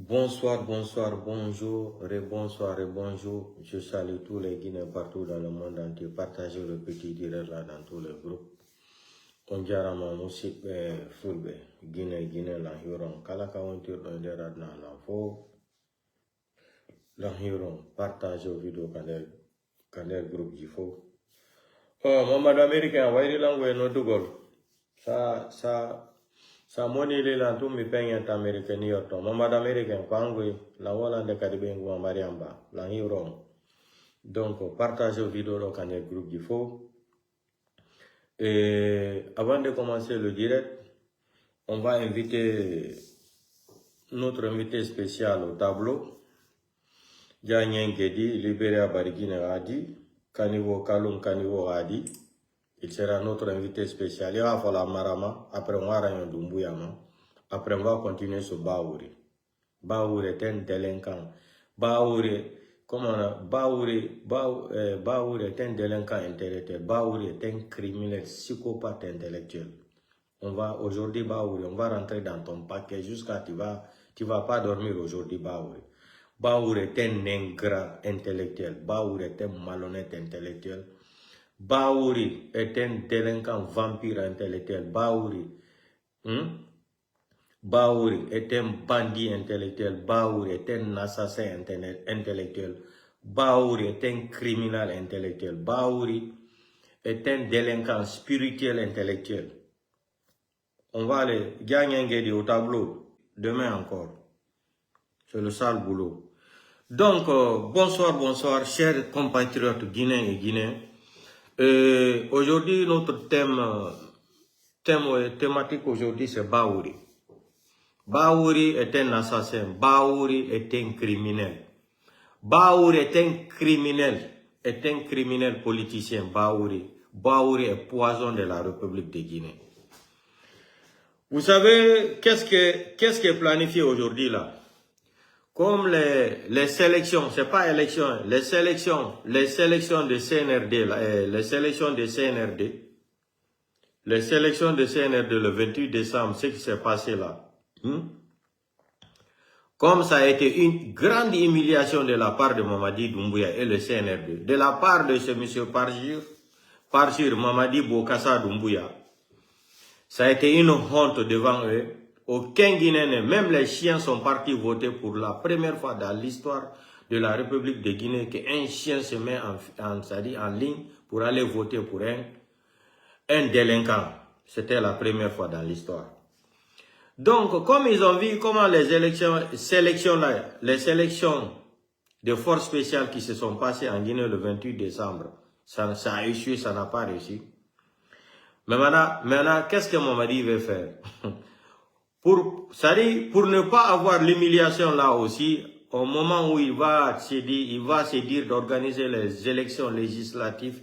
Bonsoir, bonsoir, bonjour, rebonsoir et bonjour. Je salue tous les Guinéens partout dans le monde entier. Partagez le petit direct là dans tous les groupes. On dirait ma musique fulbe. Guinée, la huron. Kalaka on tire dans les rats dans la faux. La huron. Partagez aux vidéos quand les groupes du faux. Oh, maman américain, why langue no dugol. Ça money le lan tout mi pengen américain ni yoto. Maman américain kwangwe la wala de kadibengu wa mariamba la huron. Donc partagez aux vidéos dans les groupes du faux. Et avant de commencer le direct, on va inviter notre invité spécial au tableau. Djanien Gedi, Libéria Barigine Adi, Kanivo Kalum Kanivo Adi. Il sera notre invité spécial. Il va falloir Marama, après on va rien Dumbouyama. Après on va continuer sur Baouri. Baouri est un délinquant. Baouri, comment on a Baouri est un délinquant intellectuel. Baouri est un criminel, psychopathe intellectuel. On va aujourd'hui Baouri, on va rentrer dans ton paquet jusqu'à tu vas pas dormir aujourd'hui Baouri. Baouri est un ingrat intellectuel. Baouri est un malhonnête intellectuel. Baouri est un délinquant vampire intellectuel. Baouri est un bandit intellectuel. Baouri est un assassin intellectuel. Baouri est un criminel intellectuel. Baouri est un délinquant spirituel intellectuel. On va aller gagner au tableau demain encore. C'est le sale boulot. Donc, bonsoir, chers compatriotes guinéens et guinéens. Aujourd'hui, notre thématique aujourd'hui, c'est Baouri. Baouri est un assassin. Baouri est un criminel. Baouri est un criminel politicien. Baouri est poison de la République de Guinée. Vous savez, qu'est-ce qui est planifié aujourd'hui là? Comme les sélections, c'est pas élection, les sélections de CNRD, les sélections de CNRD le 28 décembre, ce qui s'est passé là. Comme ça a été une grande humiliation de la part de Mamadi Doumbouya et le CNRD, de la part de ce monsieur Parjir Mamadi Bokassa Doumbouya, ça a été une honte devant eux. Aucun Guinéen, même les chiens sont partis voter pour la première fois dans l'histoire de la République de Guinée qu'un chien se met en ligne pour aller voter pour un délinquant. C'était la première fois dans l'histoire. Donc, comme ils ont vu comment les sélections de forces spéciales qui se sont passées en Guinée le 28 décembre, ça a échoué, ça n'a pas réussi. Mais maintenant qu'est-ce que Mamadi veut faire? Pour ne pas avoir l'humiliation là aussi, au moment où il va se dire d'organiser les élections législatives,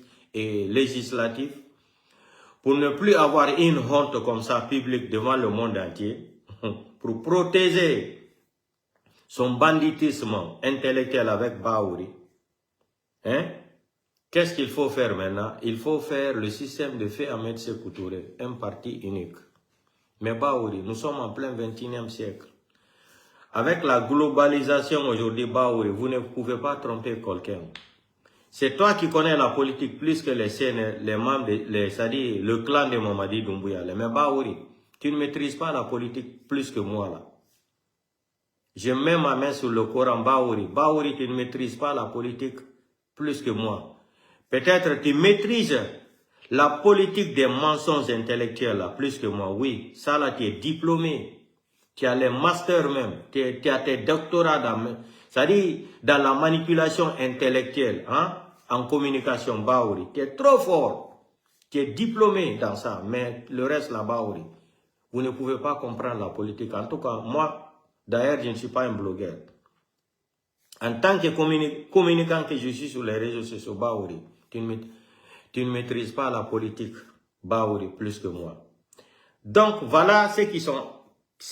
pour ne plus avoir une honte comme ça publique devant le monde entier, pour protéger son banditisme intellectuel avec Baouri, qu'est-ce qu'il faut faire maintenant? Il faut faire le système de fait Ahmed Sékou Touré, un parti unique. Mais Baouri, nous sommes en plein 21e siècle. Avec la globalisation aujourd'hui, Baouri, vous ne pouvez pas tromper quelqu'un. C'est toi qui connais la politique plus que les membres, c'est-à-dire le clan de Mamadi Doumbouya. Mais Baouri, tu ne maîtrises pas la politique plus que moi là. Je mets ma main sur le Coran, Baouri. Baouri, tu ne maîtrises pas la politique plus que moi. Peut-être tu maîtrises la politique des mensonges intellectuels, là, plus que moi, oui. Ça, là, tu es diplômé. Tu as les masters même. Tu as tes doctorats c'est-à-dire dans la manipulation intellectuelle, en communication, Baouri. Tu es trop fort. Tu es diplômé dans ça. Mais le reste, là, Baouri, vous ne pouvez pas comprendre la politique. En tout cas, moi, d'ailleurs, je ne suis pas un blogueur. En tant que communicant que je suis sur les réseaux sociaux, Baouri, tu ne maîtrises pas la politique, Baouri, plus que moi. Donc, voilà ce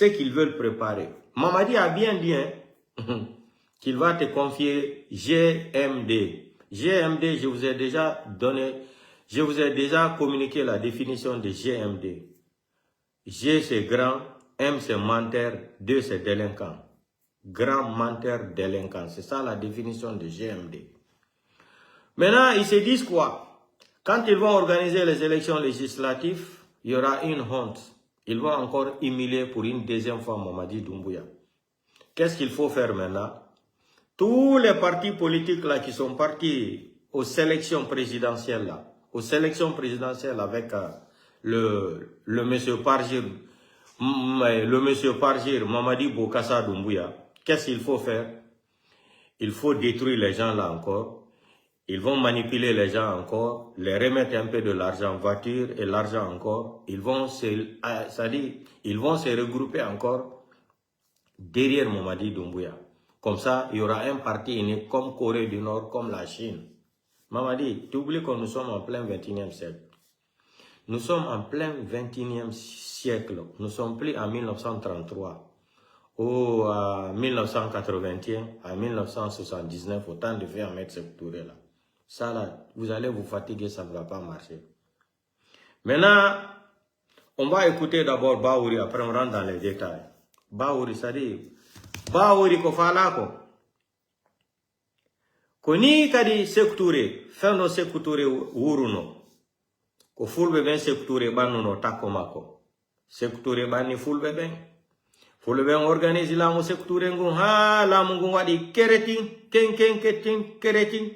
qu'ils veulent préparer. Mamadi a bien dit qu'il va te confier GMD. GMD, je vous ai déjà communiqué la définition de GMD. G, c'est grand, M, c'est menteur, 2, c'est délinquant. Grand menteur délinquant. C'est ça la définition de GMD. Maintenant, ils se disent quoi? Quand ils vont organiser les élections législatives, il y aura une honte. Ils vont encore humilier pour une deuxième fois Mamadi Doumbouya. Qu'est-ce qu'il faut faire maintenant? Tous les partis politiques là qui sont partis aux sélections présidentielles là, avec le monsieur Parjir, Mamadi Bokassa Doumbouya, qu'est-ce qu'il faut faire? Il faut détruire les gens là encore. Ils vont manipuler les gens encore, les remettre un peu de l'argent, voiture et l'argent encore. Ils vont se regrouper encore derrière Mamadi Doumbouya. Comme ça, il y aura un parti unique comme Corée du Nord, comme la Chine. Mamadi, tu oublies que nous sommes en plein 21e siècle. Nous sommes en plein 21e siècle. Nous ne sommes plus en 1933 ou à 1981, à 1979, au temps de faire Ahmed Sékou Touré là. Ça là, vous allez vous fatiguer, ça ne va pas marcher. Maintenant, on va écouter d'abord Baouri, après on rentre dans les détails. Baouri, ça dit, Baouri ko fala ko. Ko ni kadi Sékou Touré, fendo Sékou Touré wuruno. Ko fulbe ben Sékou Touré bannuno takomako. Sékou Touré banni fulbe ben. Fulbe ben organise la mo Sékou Touré ngun ha la mo ngun wadi keretin, keretin.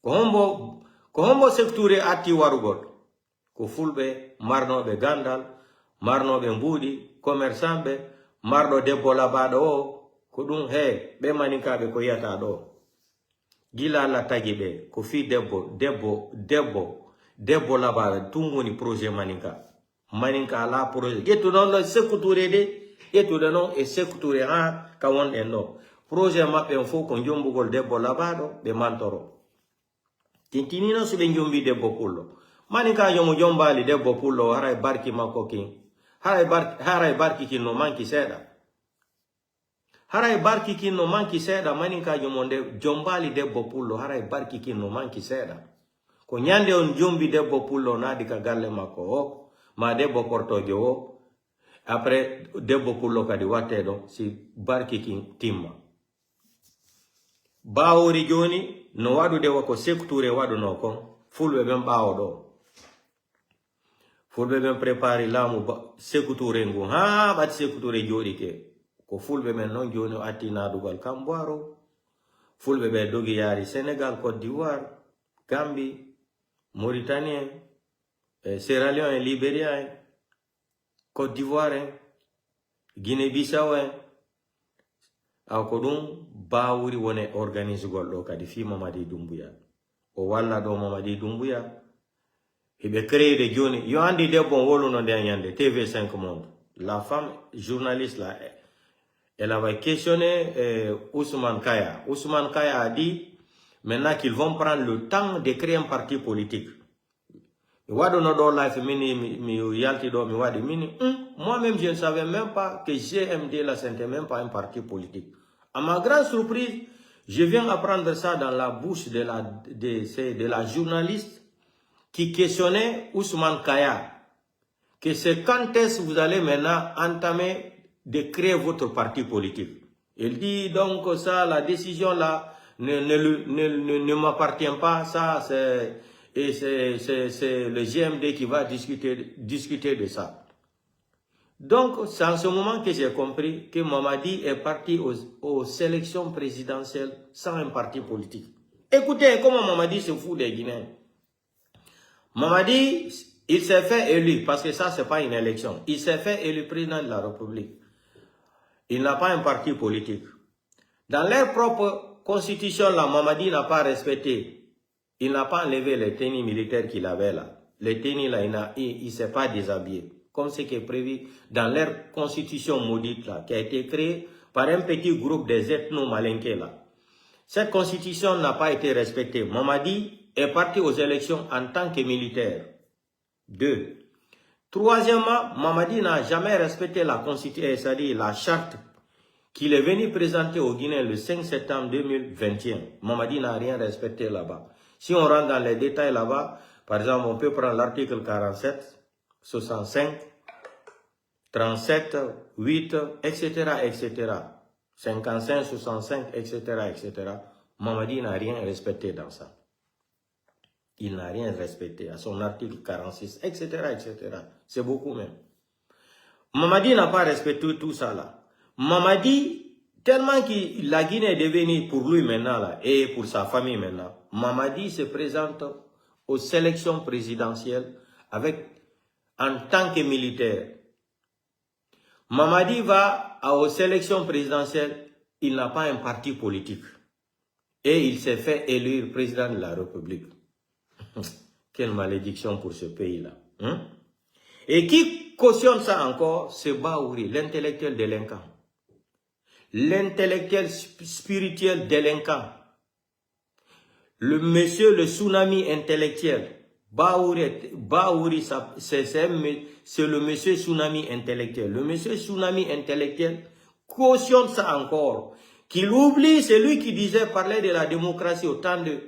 Ko hombo Sékou Touré atti warugol. Ko fulbe marnobe gandal, marnobe mbudi, commerçant mardo debbo labaɗo o ko ɗum he ɓe maninkaɓe ko yiyata ɗo gila Allah tagi ɓe ko fi debbo labaɗo tum woni projet maninka ala projet ƴettuɗon ɗo Sékou Touré de ƴettuɗe noon e Sékou Touré ha ka wonɗen ɗo projet maɓɓe en fof ko jombugol debbo labaɗo ɓe mantoro tintinino so ɓe jombi debbo pullo maninka yomo jombali debbo pullo haray barki makko kin haray barki kin no manki seeɗa haray barki kin no manki seeɗa maninkajo mo nde jombali debbo pullo haray barki kin no manki seeɗa ko ñande on jombi debbo pullo naadi ka galle makko o ma debbo portojo o après debbo pullo kadi watte ɗo si barki kin timma Baouri joni no waɗude ko Sékou Touré waɗuno kon fulɓe ɓen ɓawo ɗo fulɓe ɓen préparé laamu Sékou Touré ngu ha ɓati Sékou Touré jooɗike ko fulɓe ɓen noon joni o atti naadugal Kamboiro fulɓe ɓe dogi yaari Sénégal, Côte d'Ivoire, Gambie, Mauritanie, Sierra Leone, Libéria, Côte d'Ivoire, Guinée-Bissau aw ko ɗum Baouri woni organise gol ɗo kadi fi Mamadi Doumbouya o walla ɗo Mamadi Doumbouya il crée des joni. Yo andi debbo woluno nden yande TV5 Monde. La femme journaliste là, elle avait questionné Ousmane Kaya. Ousmane Kaya a dit maintenant qu'ils vont prendre le temps de créer un parti politique. Moi-même je ne savais même pas que GMD là c'était même pas un parti politique. À ma grande surprise, je viens apprendre ça dans la bouche de la journaliste qui questionnait Ousmane Kaya, que c'est quand est-ce que vous allez maintenant entamer de créer votre parti politique. Il dit donc ça, la décision là ne m'appartient pas, ça c'est le GMD qui va discuter de ça. Donc c'est en ce moment que j'ai compris que Mamadi est parti aux sélections présidentielles sans un parti politique. Écoutez comment Mamadi se fout des Guinéens. Mamadi, il s'est fait élu, parce que ça, c'est pas une élection. Il s'est fait élu président de la République. Il n'a pas un parti politique. Dans leur propre constitution, là, Mamadi n'a pas respecté. Il n'a pas enlevé les tenues militaires qu'il avait là. Les tenues là, il ne s'est pas déshabillé. Comme ce qui est prévu dans leur constitution maudite là, qui a été créée par un petit groupe des ethno-malinqués là. Cette constitution n'a pas été respectée. Mamadi est parti aux élections en tant que militaire. 2. Troisièmement, Mamadi n'a jamais respecté la constitution, c'est-à-dire la charte qu'il est venu présenter au Guinée le 5 septembre 2021. Mamadi n'a rien respecté là-bas. Si on rentre dans les détails là-bas, par exemple, on peut prendre l'article 47, 65, 37, 8, etc., etc. 55, 65, etc., etc. Mamadi n'a rien respecté dans ça. Il n'a rien respecté à son article 46, etc., etc. C'est beaucoup même. Mamadi n'a pas respecté tout ça là. Mamadi, tellement que la Guinée est devenue pour lui maintenant là, et pour sa famille maintenant, Mamadi se présente aux élections présidentielles en tant que militaire. Mamadi va aux élections présidentielles, il n'a pas un parti politique. Et il s'est fait élire président de la République. Quelle malédiction pour ce pays-là. Hein? Et qui cautionne ça encore? C'est Baouri, l'intellectuel délinquant. L'intellectuel spirituel délinquant. Le monsieur, le tsunami intellectuel. Baouri, c'est le monsieur tsunami intellectuel. Le monsieur tsunami intellectuel cautionne ça encore. Qu'il oublie celui qui disait parler de la démocratie au temps de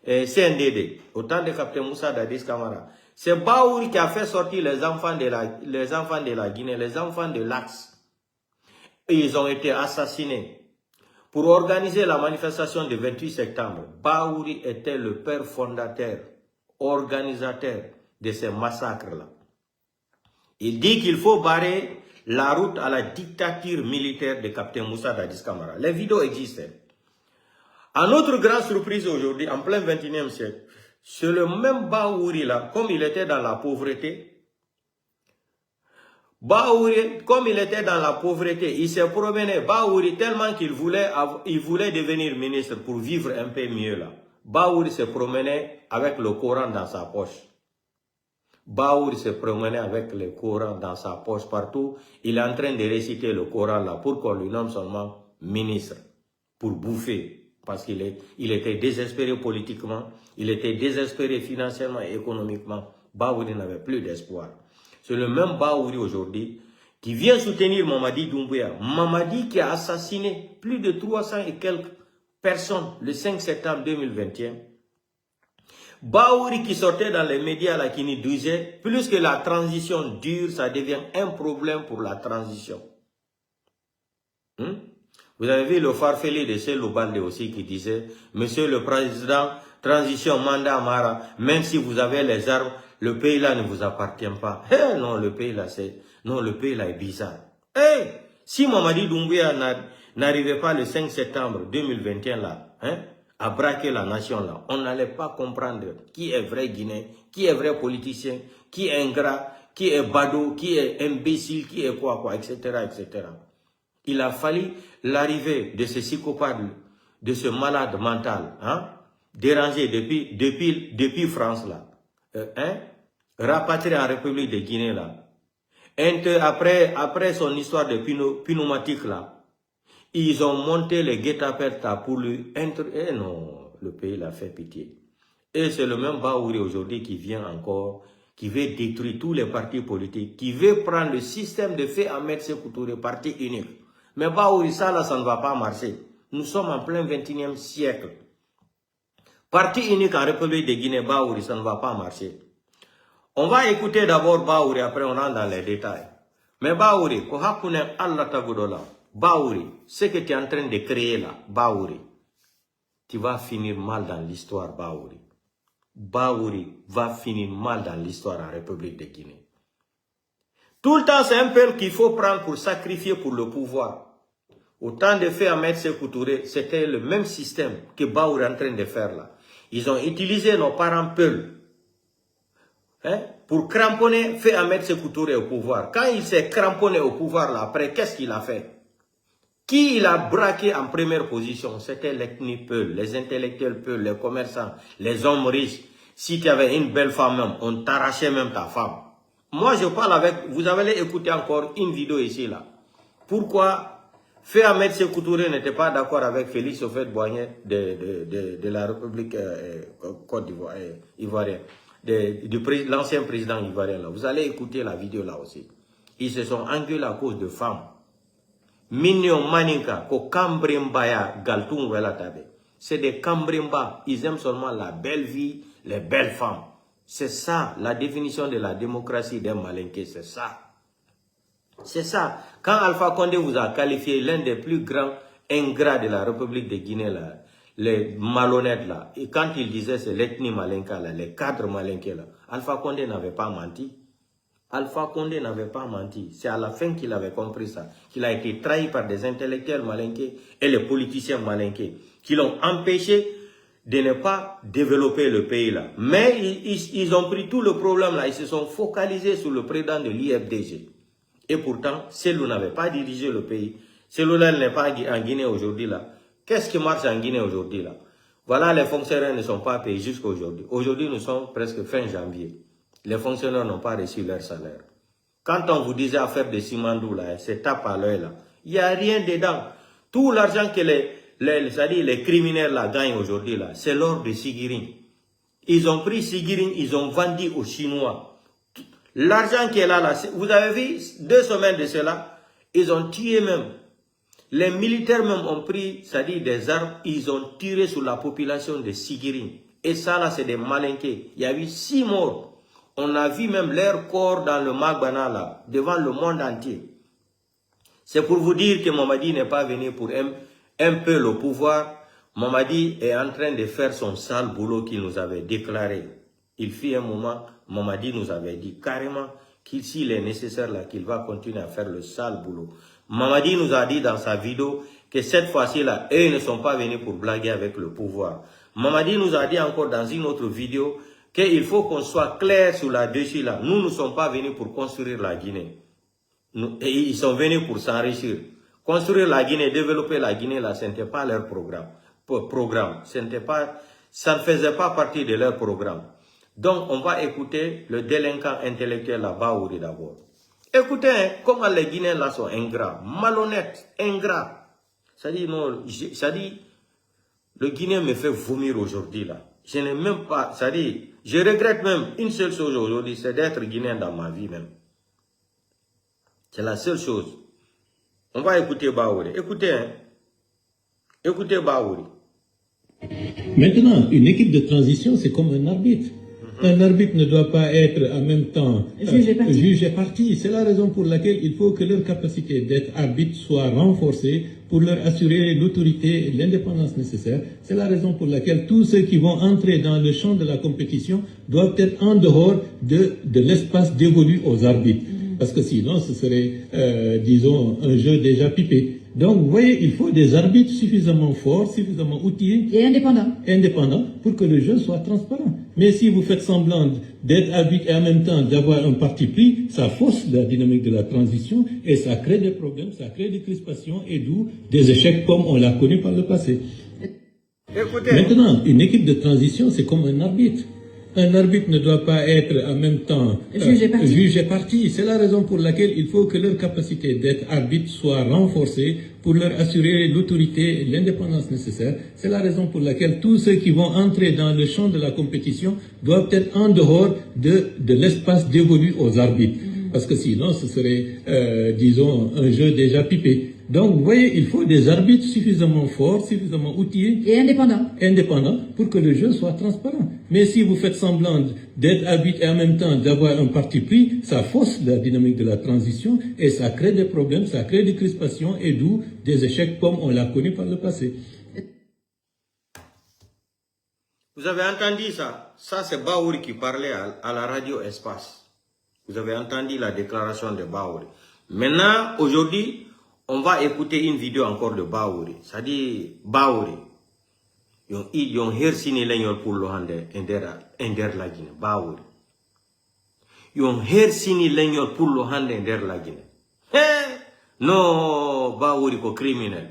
CNDD, au temps de Captain Moussa Dadis Camara. C'est Baouri qui a fait sortir les enfants de la Guinée, les enfants de l'Axe. Et ils ont été assassinés. Pour organiser la manifestation du 28 septembre, Baouri était le père fondateur, organisateur de ces massacres-là. Il dit qu'il faut barrer la route à la dictature militaire de Captain Moussa Dadis Camara. Les vidéos existent. À notre grande surprise aujourd'hui, en plein 21e siècle, c'est le même Baouri là, comme il était dans la pauvreté. Baouri, comme il était dans la pauvreté, il s'est promené, Baouri, tellement qu'il voulait devenir ministre pour vivre un peu mieux là. Baouri se promenait avec le Coran dans sa poche. Baouri se promenait avec le Coran dans sa poche partout. Il est en train de réciter le Coran là pour qu'on lui nomme seulement ministre. Pour bouffer. Parce qu'il était désespéré politiquement. Il était désespéré financièrement et économiquement. Baouri n'avait plus d'espoir. C'est le même Baouri aujourd'hui qui vient soutenir Mamadi Doumbouya. Mamadi qui a assassiné plus de 300 et quelques personnes le 5 septembre 2021. Baouri qui sortait dans les médias là, qui nous disait, plus que la transition dure, ça devient un problème pour la transition. Vous avez vu le farfelu de Cellou Baldé aussi qui disait, Monsieur le Président, transition mandat Mara, même si vous avez les armes, le pays là ne vous appartient pas. Non, le pays là est bizarre. Si Mamadi Doumbouya n'arrivait pas le 5 septembre 2021 là, à braquer la nation là, on n'allait pas comprendre qui est vrai Guinéen, qui est vrai politicien, qui est ingrat, qui est badaud, qui est imbécile, qui est quoi, etc., etc. Il a fallu l'arrivée de ce psychopathe, de ce malade mental, dérangé depuis France là, rapatrié en République de Guinée là. Après son histoire de pneumatique là, ils ont monté les guet-apens pour lui non, le pays l'a fait pitié. Et c'est le même Baouri aujourd'hui qui vient encore, qui veut détruire tous les partis politiques, qui veut prendre le système de fait Ahmed Sékou Touré, parti unique. Mais Baouri, ça là, ça ne va pas marcher. Nous sommes en plein 21e siècle. Parti unique en République de Guinée, Baouri, ça ne va pas marcher. On va écouter d'abord Baouri, après on entre dans les détails. Mais Baouri, Baouri, ce que tu es en train de créer là, Baouri, tu vas finir mal dans l'histoire, Baouri. Baouri va finir mal dans l'histoire en République de Guinée. Tout le temps, c'est un peuple qu'il faut prendre pour sacrifier pour le pouvoir. Au temps de faire Ahmed Sékou Touré, c'était le même système que Baouri est en train de faire là. Ils ont utilisé nos parents peuples pour cramponner fait Ahmed Sékou Touré au pouvoir. Quand il s'est cramponné au pouvoir là, après, qu'est-ce qu'il a fait? Qui il a braqué en première position? C'était l'ethnie Peul, les intellectuels Peul, les commerçants, les hommes riches. Si tu avais une belle femme même, on t'arrachait même ta femme. Moi, je parle avec... Vous avez écouté encore une vidéo ici, là. Pourquoi Fait Ahmed Sékou Touré n'était pas d'accord avec Félix Houphouët-Boigny de la République Côte d'Ivoire, ivoirienne, l'ancien président ivoirien, là. Vous allez écouter la vidéo là aussi. Ils se sont engueulés à cause de femmes. Mignon Maninka, ko Kambrimbaya, Galtoum Velatabe. C'est des Kambrimba. Ils aiment seulement la belle vie, les belles femmes. C'est ça, la définition de la démocratie d'un Malinké, c'est ça. C'est ça. Quand Alpha Condé vous a qualifié l'un des plus grands ingrats de la République de Guinée, là, les malhonnêtes là, et quand il disait c'est l'ethnie malinka là, les 4 malinqués là, Alpha Condé n'avait pas menti. Alpha Condé n'avait pas menti. C'est à la fin qu'il avait compris ça. Qu'il a été trahi par des intellectuels malinqués et les politiciens malinqués qui l'ont empêché de ne pas développer le pays là. Mais ils ont pris tout le problème là. Ils se sont focalisés sur le président de l'IFDG. Et pourtant, Cellou n'avait pas dirigé le pays. Cellou là n'est pas en Guinée aujourd'hui là. Qu'est-ce qui marche en Guinée aujourd'hui là? Voilà, les fonctionnaires ne sont pas payés jusqu'à aujourd'hui. Aujourd'hui, nous sommes presque fin janvier. Les fonctionnaires n'ont pas reçu leur salaire. Quand on vous disait à faire des Simandou là, c'est tape à l'œil là. Il n'y a rien dedans. Tout l'argent que les criminels là gagnent aujourd'hui là, c'est l'or de Sigiring. Ils ont pris Sigiring, ils ont vendu aux Chinois. L'argent qui est là, vous avez vu, 2 semaines de cela, ils ont tué même. Les militaires même ont pris, c'est-à-dire des armes, ils ont tiré sur la population de Sigiring. Et ça là, c'est des malinqués. Il y a eu 6 morts. On a vu même leur corps dans le Magbana là, devant le monde entier. C'est pour vous dire que Mamadi n'est pas venu pour un peu le pouvoir. Mamadi est en train de faire son sale boulot qu'il nous avait déclaré. Il fit un moment, Mamadi nous avait dit carrément qu'il s'il est nécessaire là, qu'il va continuer à faire le sale boulot. Mamadi nous a dit dans sa vidéo que cette fois-ci là, eux ne sont pas venus pour blaguer avec le pouvoir. Mamadi nous a dit encore dans une autre vidéo qu'il faut qu'on soit clair sur la dessus là. Nous ne sommes pas venus pour construire la Guinée. Et ils sont venus pour s'enrichir. Construire la Guinée, développer la Guinée là, ce n'était pas leur programme. Ça ne faisait pas partie de leur programme. Donc on va écouter le délinquant intellectuel là, Baouri d'abord. Écoutez hein, comment les Guinéens là sont ingrats, malhonnêtes, ingrats. Ça dit non, ça dit le Guinéen me fait vomir aujourd'hui là. Je n'ai même pas, ça dit, je regrette même une seule chose aujourd'hui, c'est d'être Guinéen dans ma vie même. C'est la seule chose. On va écouter Baouri. Écoutez, hein. Écoutez Baouri. Maintenant, une équipe de transition, c'est comme un arbitre. Un arbitre ne doit pas être en même temps juge et partie. C'est la raison pour laquelle il faut que leur capacité d'être arbitre soit renforcée pour leur assurer l'autorité et l'indépendance nécessaire. C'est la raison pour laquelle tous ceux qui vont entrer dans le champ de la compétition doivent être en dehors de l'espace dévolu aux arbitres. Parce que sinon, ce serait, disons, un jeu déjà pipé. Donc, vous voyez, il faut des arbitres suffisamment forts, suffisamment outillés. Et indépendants. Indépendants, pour que le jeu soit transparent. Mais si vous faites semblant d'être arbitre et en même temps d'avoir un parti pris, ça fausse la dynamique de la transition et ça crée des problèmes, ça crée des crispations et d'où des échecs comme on l'a connu par le passé. Écoutez. Maintenant, une équipe de transition, c'est comme un arbitre. Un arbitre ne doit pas être en même temps juge et partie. C'est la raison pour laquelle il faut que leur capacité d'être arbitre soit renforcée pour leur assurer l'autorité et l'indépendance nécessaire. C'est la raison pour laquelle tous ceux qui vont entrer dans le champ de la compétition doivent être en dehors de l'espace dévolu aux arbitres. Parce que sinon, ce serait, disons, un jeu déjà pipé. Donc, vous voyez, il faut des arbitres suffisamment forts, suffisamment outillés. Et indépendants. Indépendants, pour que le jeu soit transparent. Mais si vous faites semblant d'être arbitre et en même temps d'avoir un parti pris, ça fausse la dynamique de la transition et ça crée des problèmes, ça crée des crispations et d'où des échecs comme on l'a connu par le passé. Vous avez entendu ça? Ça, c'est Baouri qui parlait à la radio Espace. Vous avez entendu la déclaration de Baouri. Maintenant, aujourd'hui, on va écouter une vidéo encore de Baouri. Ça dit Baouri. Ils ont hersini l'aignol pour le hande ender la Guinée. Baouri. Ils ont hersini l'aignol pour le hande ender la Guinée. Non, Baouri ko criminel.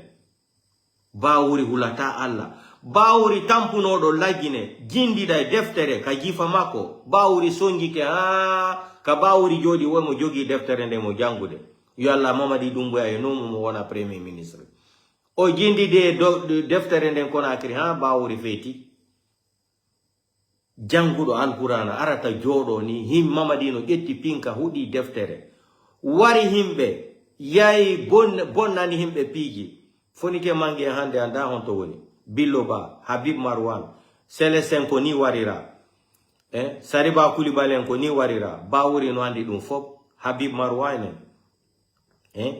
Baouri hulata Allah. Baouri tampuno do la Guinée. Jindi da deftere ka jifa mako. Baouri songi ke ka Baouri jodi wemo jogi deftere nde mo jangude. Yo Allah Mamadi Doumbouya e nomu mo wona premier ministre. O jindi de deftere nden Conakry Baouri feti. Jangudo alqur'ana arata jodo ni him Mamadi no ƴetti pinka hudi deftere. Wari himbe yayi bonnani himbe piji. Fonike mangi hande anda honto woni. Biloba, Habib Marwan, Célestin ko ni warira. Sariba Koulibaly ko ni warira. Baouri no andi dum fop. Habib Marwan Hein?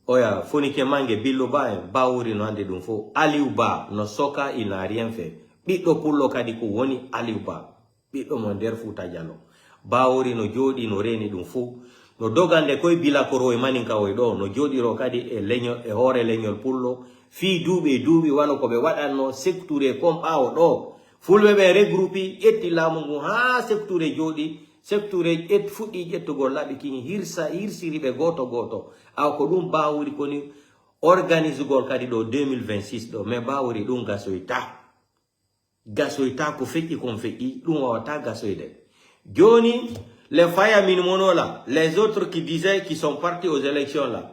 Oya, Fonike Mange, Biloba, Baouri, no ande dunfo, Aliouba, no soka, il n'a rien fait. Bito Pulo Kadiko, Woni, Aliouba. Bito Monder Fouta Diallo. Baouri, no Jodi, no Reni dunfo. No dogande koy bila koro e maninka oido, no Jodi Rokadi e legno, e hore legno pullo. Fi dubi, wano kobe waɗanno secture comme awo ɗo. Fulɓe ɓe regroupi, ƴetti laamu ngu ha secture jooɗi. Secture fuɗɗi ƴettugol laɓi kini hirsiri ɓe goto aw ko ɗum bawuri koni organisugol kadi ɗo 2026 ɗo mais bawuri ɗum gasoyta ko feƴƴi kon feƴƴi ɗum wawata gasoyde. Joni les Faya Minmonola, les autres qui disaient qu'ils sont partis aux élections là.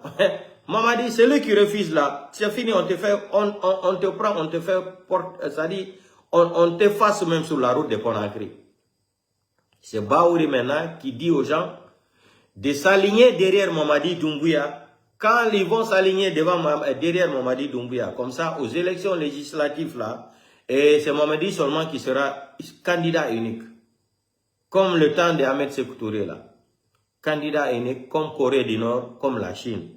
Mamadi, celui qui refuse là, c'est fini, on te prend, on te fait porte, c'est-à-dire on te fasse même sur la route de Conakry. C'est Baouri maintenant qui dit aux gens de s'aligner derrière Mamadi Doumbouya. Quand ils vont s'aligner derrière Mamadi Doumbouya, comme ça, aux élections législatives là, et c'est Mamadi seulement qui sera candidat unique. Comme le temps de Ahmed Sékou Touré là. Candidat unique comme Corée du Nord, comme la Chine.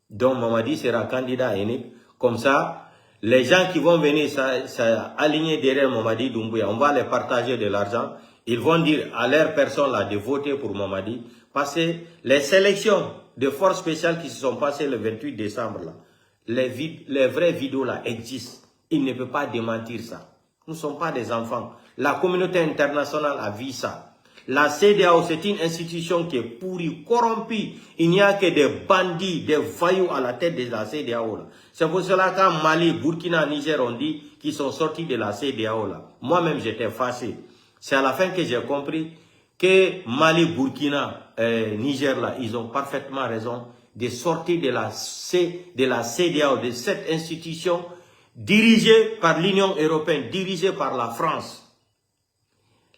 Donc Mamadi sera candidat unique. Comme ça, les gens qui vont venir s'aligner derrière Mamadi Doumbouya, on va les partager de l'argent. Ils vont dire à leur personne là de voter pour Mamadi. Parce que les sélections de forces spéciales qui se sont passées le 28 décembre là, les vraies vidéos là existent. Il ne peut pas démentir ça. Nous ne sommes pas des enfants. La communauté internationale a vu ça. La CEDEAO, c'est une institution qui est pourrie, corrompue. Il n'y a que des bandits, des voyous à la tête de la CEDEAO. C'est pour cela qu'en Mali, Burkina, Niger, on dit qu'ils sont sortis de la CEDEAO. Moi-même, j'étais fâché. C'est à la fin que j'ai compris que Mali, Burkina, Niger, là, ils ont parfaitement raison de sortir de la CEDEAO, de cette institution dirigée par l'Union européenne, dirigée par la France.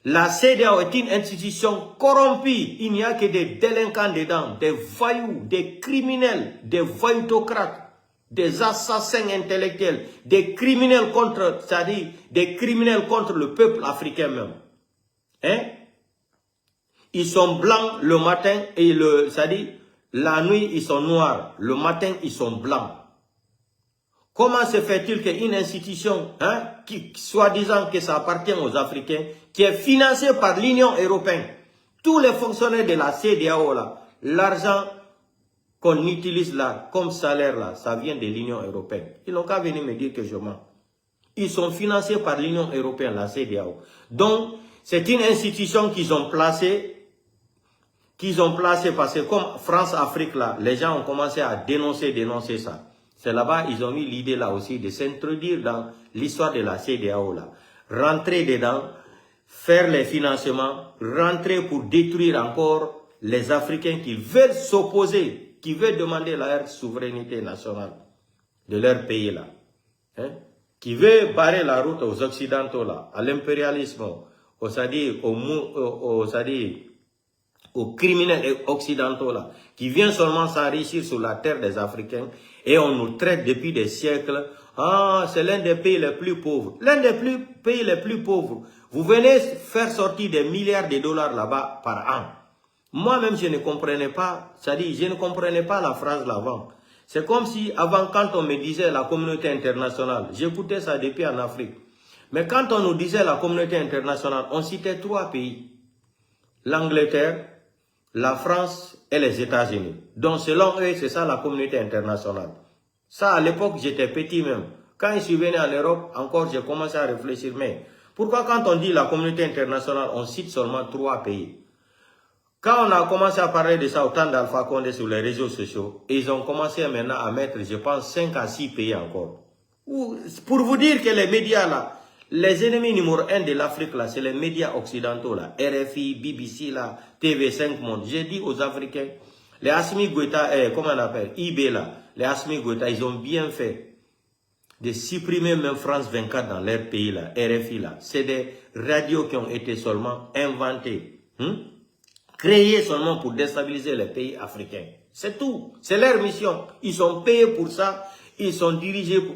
La CEDEAO est une institution corrompue. Il n'y a que des délinquants dedans, des voyous, des criminels, des voyoutocrates, des assassins intellectuels, des criminels contre, c'est-à-dire des criminels contre le peuple africain même. Hein? Ils sont blancs le matin et c'est-à-dire la nuit ils sont noirs, le matin ils sont blancs. Comment se fait-il qu'une institution, hein, qui soi-disant que ça appartient aux Africains, qui est financée par l'Union européenne, tous les fonctionnaires de la CEDEAO là, l'argent qu'on utilise là, comme salaire là, ça vient de l'Union européenne. Ils n'ont qu'à venir me dire que je mens. Ils sont financés par l'Union européenne, la CEDEAO. Donc, c'est une institution qu'ils ont placée parce que comme France-Afrique là, les gens ont commencé à dénoncer ça. C'est là-bas, ils ont eu l'idée là aussi de s'introduire dans l'histoire de la CEDEAO là. Rentrer dedans, faire les financements, rentrer pour détruire encore les Africains qui veulent s'opposer, qui veulent demander leur souveraineté nationale de leur pays là. Hein? Qui veut barrer la route aux Occidentaux là, à l'impérialisme, c'est-à-dire aux criminels occidentaux là, qui viennent seulement s'enrichir sur la terre des Africains, et on nous traite depuis des siècles. Ah, c'est l'un des pays les plus pauvres. L'un des pays les plus pauvres. Vous venez faire sortir des milliards de dollars là-bas par an. Moi-même, je ne comprenais pas, c'est-à-dire, je ne comprenais pas la phrase là-avant. C'est comme si, avant, quand on me disait la communauté internationale, j'écoutais ça depuis en Afrique. Mais quand on nous disait la communauté internationale, on citait 3 pays. L'Angleterre, la France et les États-Unis. Donc, selon eux, c'est ça la communauté internationale. Ça, à l'époque, j'étais petit même. Quand je suis venu en Europe, encore, j'ai commencé à réfléchir. Mais pourquoi quand on dit la communauté internationale, on cite seulement 3 pays? Quand on a commencé à parler de ça au temps d'Alpha Condé sur les réseaux sociaux, ils ont commencé maintenant à mettre, je pense, 5 à 6 pays encore. Pour vous dire que les médias là, les ennemis numéro 1 de l'Afrique là, c'est les médias occidentaux là, RFI, BBC là, TV5 Monde. J'ai dit aux Africains, les Assimi Goïta, comment on appelle, IB là, les Assimi Goïta, ils ont bien fait de supprimer même France 24 dans leur pays là, RFI là. C'est des radios qui ont été seulement inventées, créées seulement pour déstabiliser les pays africains. C'est tout. C'est leur mission. Ils sont payés pour ça. Ils sont dirigés pour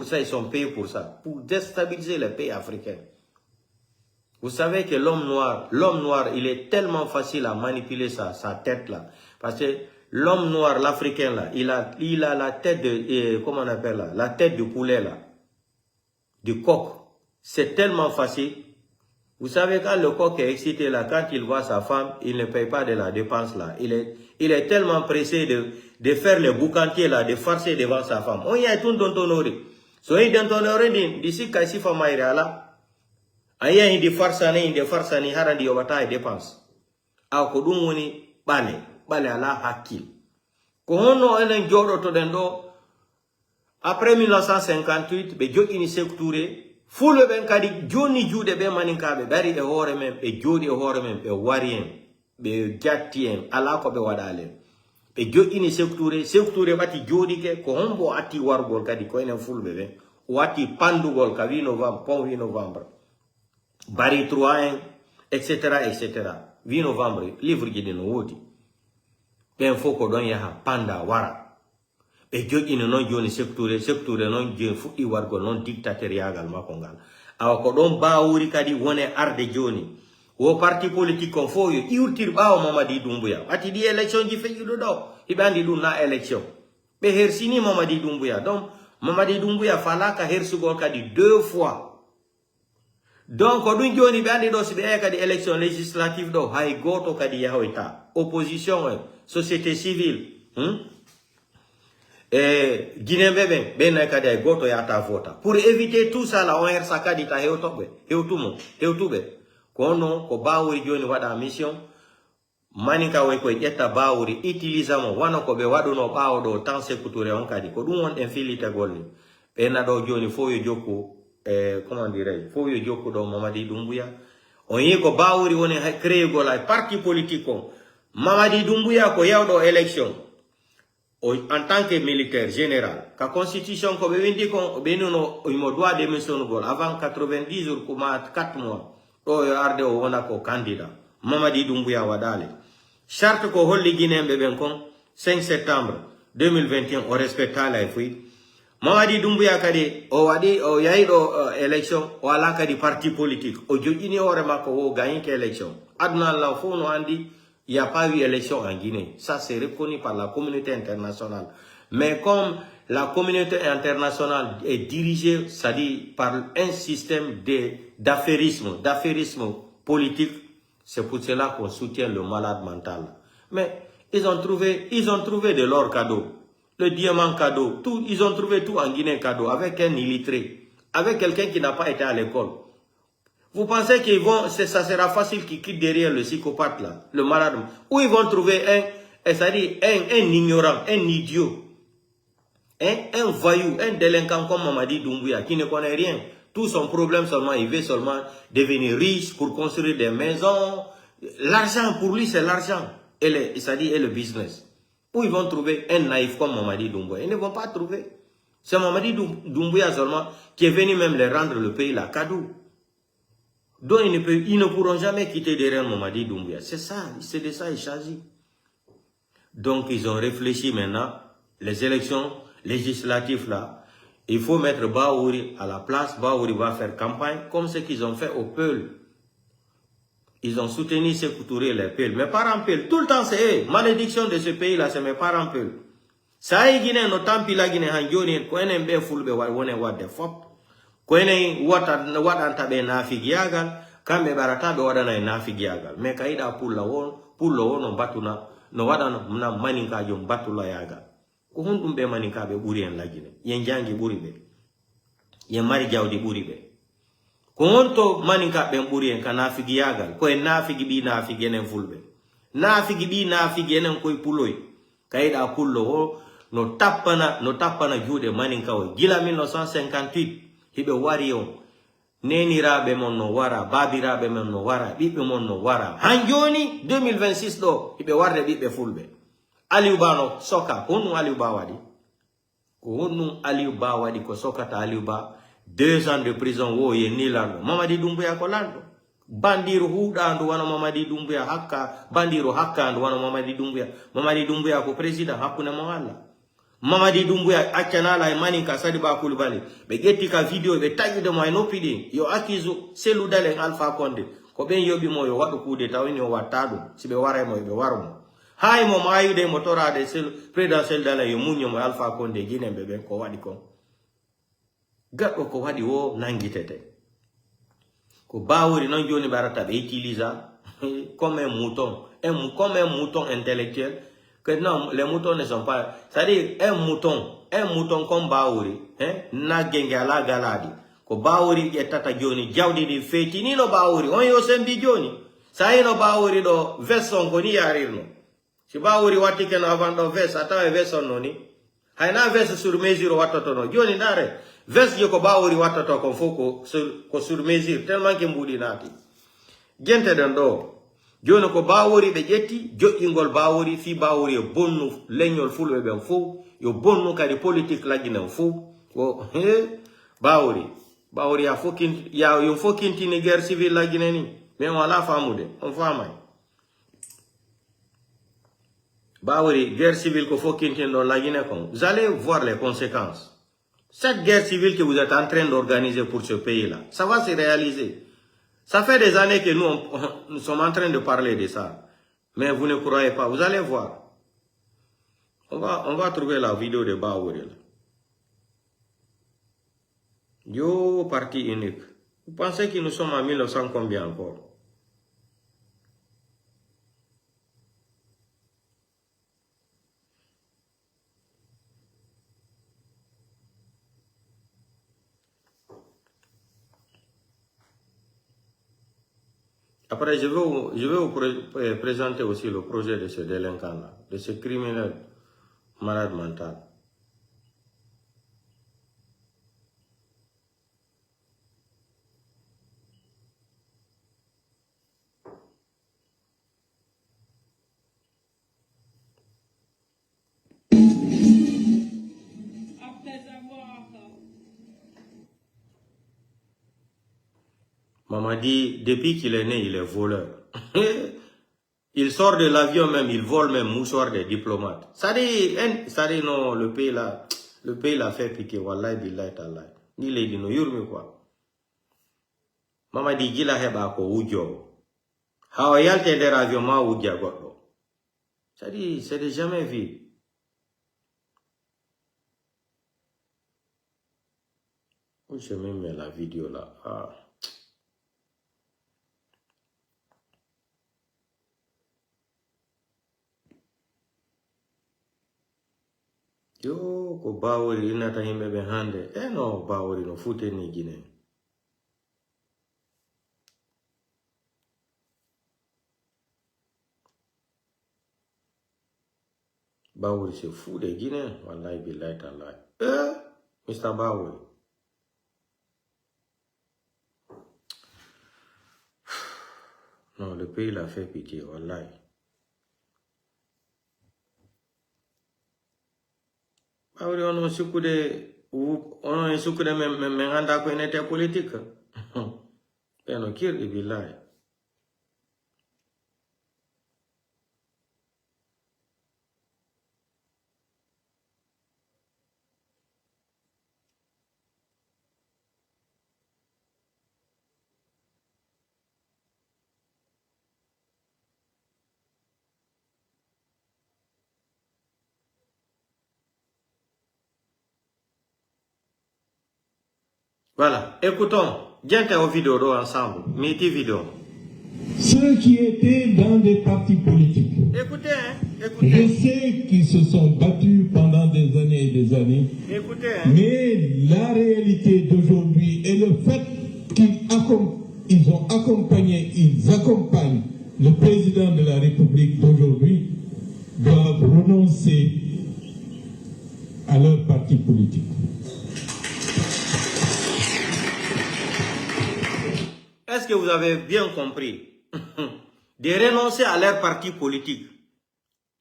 ça, ils sont payés pour ça, pour déstabiliser les pays africains. Vous savez que l'homme noir, il est tellement facile à manipuler sa tête là. Parce que l'homme noir, l'Africain là, il a la tête de, comment on appelle là, la tête du poulet là, du coq. C'est tellement facile. Vous savez, quand le coq est excité là, quand il voit sa femme, il ne paye pas de la dépense là. Il est tellement pressé de faire le boucantier là, de farcer devant sa femme. On y a tout dans ton ori. So, il dans ton ori, d'ici qu'à si femme aïra là, aïe, il de farsani, harandi yobata et dépense. A kodumuni, bale ala hakil. Kohono elen joro to dendo, après 1958, be jokini sektouré, Fule ben kadi joni jude be maninkabe dari e hore men be jodi e hore men be warien be jattien ala ko be wadale be jodini sektoure bati jodi ke ko hombo atti wargol kadi ko enen fulbe be wati pandugol ka 8 novembre pon 8 novembre bari 3 etc 8 novembre livre gi no wodi ben foko don yaha panda wara be jogini non joni secteur non je fuɗɗi wargo non dictatorial makongal awa ko don bawuri kadi wone arde joni wo parti politique kon fo yo iwtir bawo Mamadi Doumbouya ati di election ji feƴƴuɗo ɗo hiɓe andi ɗum na election ɓe hersini Mamadi Doumbouya donc Mamadi Doumbouya falaka hersugol kadi 2 fois donc ko ɗum joni ɓe andi ɗo si ɓe eya kadi élection législative ɗo hay goto kadi yahoyta opposition société civile Guinéen ben kadi ay goto yata vota pour éviter tout ça là on hersa kadi ta hewtuɓe kono ko bawuri joni wada mission maninka way ko ƴetta bawuri utilisamo wana ko be waduno bawo do tan sécurité on kadi ko dum won en filite golni be na do joni fo yo jokku comment dirais fo yo jokku do Mamadi Doumbouya on yi ko bawuri woni créer gol ay parti politique on Mamadi Doumbouya ko yawdo élection en tant que militaire général ka constitution ko be windi ko be no mo droit de mission gol avant 90 jours ko ma 4 mois o arde o wona ko candidat Mamadi Doumbouya wadale charte ko holli Guinéen ben kon 5 septembre 2021 o respecta la fui Mamadi Doumbouya kadi o wadi o yayido élection o ala kadi parti politique o jojini hore makko o gagné que élection aduna la fo no andi il n'y a pas eu élection en Guinée. Ça, c'est reconnu par la communauté internationale. Mais comme la communauté internationale est dirigée, c'est-à-dire par un système d'affairisme politique, c'est pour cela qu'on soutient le malade mental. Mais ils ont trouvé de l'or cadeau, le diamant cadeau, tout, ils ont trouvé tout en Guinée cadeau, avec un illettré, avec quelqu'un qui n'a pas été à l'école. Vous pensez qu'ils vont, ça sera facile qu'ils quittent derrière le psychopathe là, le malade, ou ils vont trouver c'est-à-dire un ignorant, un idiot, un voyou, un délinquant comme Mamadi Doumbouya qui ne connaît rien. Tout son problème seulement, il veut seulement devenir riche pour construire des maisons. L'argent, pour lui, c'est l'argent, c'est-à-dire et le business. Où ils vont trouver un naïf comme Mamadi Doumbouya? Ils ne vont pas trouver. C'est Mamadi Doumbouya seulement qui est venu même les rendre le pays là, cadeau. Donc ils ne pourront jamais quitter derrière Mamadi Doumbouya. C'est ça, c'est de ça il s'agit. Donc ils ont réfléchi maintenant, les élections législatives là, il faut mettre Bahouri à la place, Bahouri va faire campagne, comme ce qu'ils ont fait au Peul. Ils ont soutenu Sékou Touré, les Peul. Mes parents Peul, tout le temps c'est eux. Malédiction de ce pays là, c'est mes parents Peul. Ça y est, Guinée, no tampi la Guinée, Hanjoni, Kouene Mbe Fulbe, Wone Wade Fop. Kouene Wadanta Be Nafigiagal, Kambe Baratabe Wadana Nafigiagal. Mais Kaida pour la won, batuna, no Wadana Maninka Jom Batula Yagal. Kuhundum Be Maninka Be Buri en la Guinée. Yenjangi Buribe. Yen Mari Jaudi Buribe. Kuhunto Maninka Ben Buri en Kanafigiagal. Koe Nafigi Bi Nafigenen Fulbe. Nafigi Bi Nafigenen Koi Puloi. Kaida Pullo no tapana jude Maninka o. Gila 1958. Hibe wariyo nenirabe mon no wara babirabe mon no wara bibe mon no wara hanjoni 2026 do hibe warde bibe fulbe Aliou Ba no soka honu Aliou Ba wadi ko soka ta Aliou Ba 2 ans de prison wo ye nilando Mamadi Doumbouya ko lando bandiru huɗandu wana Mamadi Doumbouya hakka bandiru hakkandu wana Mamadi Doumbouya ko président hakkune mo Allah Mamadi Doumbouya accanala e Maninka Sadiba Coulibaly be getti ka video be tagi de mo ay nopidi yo akizu selu dalen Alpha Condé ko ben yobi mo yo wadu kude tawni o watta dum sibe waray mo be warumo Hay mo mayu de motora de sel présidentiel dans le munyo mo Alpha Condé Guinée bebe ko wadi ko. Gatko ko wadi wo nangitete. Ko bawori non joni barata be utilisa comme un mouton, comme un mouton intellectuel. Que non, les moutons ne sont pas. C'est-à-dire un mouton comme Baouri, na gengala galadi. Ko Baouri e tata joni jawdi di feti ni no Baouri, on yo sembi joni. Sa no Baouri do vesson ko ni yarirno. Si Baouri wati ken avant do ves ata vesson noni. Hayna ves sur mesure watoto no. Joni dare ves je ko Baouri watoto ko foko sur mesure tellement que mbudi nati. Gente den do joni ko Baouri be jetti jo'ingol Baouri fi Baouri e bonnu leñol fulbe ben fo yo bonnu kadi politique lagina fo ko Baouri ya fokin ya yo fokinti ni guerre civile lagina ni mais wala famude on famay Baouri guerre civile ko fokinti dans lagina kon vous allez voir les conséquences. Cette guerre civile que vous êtes en train d'organiser pour ce pays là ça va se réaliser. Ça fait des années que nous sommes en train de parler de ça. Mais vous ne croyez pas. Vous allez voir. On va trouver la vidéo de Baouri. Yo, parti unique. Vous pensez que nous sommes en 1900 combien encore? Après, je vais vous présenter aussi le projet de ce délinquant-là, de ce criminel malade mental. Maman dit, depuis qu'il est né, il est voleur. Il sort de l'avion même, il vole même mouchoir des diplomates. Ça dit non, le pays l'a fait piquer. Wallahi billahi ta'ala. Ni le dit no yurmi quoi. Maman dit, gila heba ko ujo. Hawa yalte der avion ma uja godo. Ça dit, c'est de jamais vu. Où je me mets la vidéo là. Ah. Yo, ko Baouri inata himbe be hande. No, Baouri no fute ni Guinée. Baouri se fout de Guinée. Wallahi billahi ta'ala. Mr. Baouri. Non, le pays l'a fait pitié, wallahi. Baouri on a soukou de menganda ko inete politique. No kir billahi. Voilà, écoutons, viens aux vidéos ensemble, mettez vidéo. Ceux qui étaient dans des partis politiques. Écoutez, écoutez. Je sais qu'ils se sont battus pendant des années et des années. Écoutez. Mais la réalité d'aujourd'hui et le fait qu'ils ont accompagné, ils accompagnent le président de la République d'aujourd'hui doivent renoncer à leur parti politique. Est-ce que vous avez bien compris? De renoncer à leur parti politique.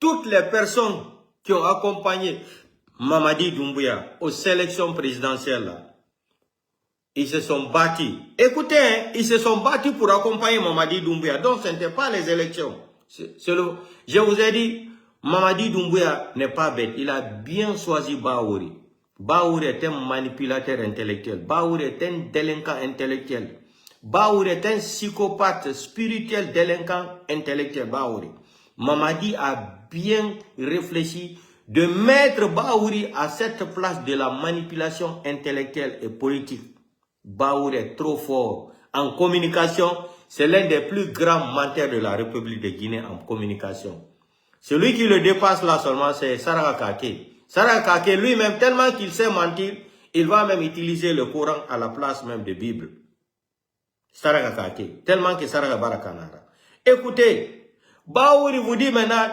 Toutes les personnes qui ont accompagné Mamadi Doumbouya aux élections présidentielles, là, ils se sont battus. Écoutez, ils se sont battus pour accompagner Mamadi Doumbouya. Donc, ce n'était pas les élections. Je vous ai dit, Mamadi Doumbouya n'est pas bête. Il a bien choisi Baouri. Baouri est un manipulateur intellectuel. Baouri est un délinquant intellectuel. Baouri est un psychopathe spirituel délinquant intellectuel. Baouri. Mamadi a bien réfléchi de mettre Bahouri à cette place de la manipulation intellectuelle et politique. Bahouri est trop fort en communication. C'est l'un des plus grands menteurs de la République de Guinée en communication. Celui qui le dépasse là seulement, c'est Saraka Kake. Saraka Kake lui-même, tellement qu'il sait mentir, il va même utiliser le Coran à la place même de Bible. Saraka Kake, tellement que Saraka Barakanara. Écoutez, Bahouri vous dit maintenant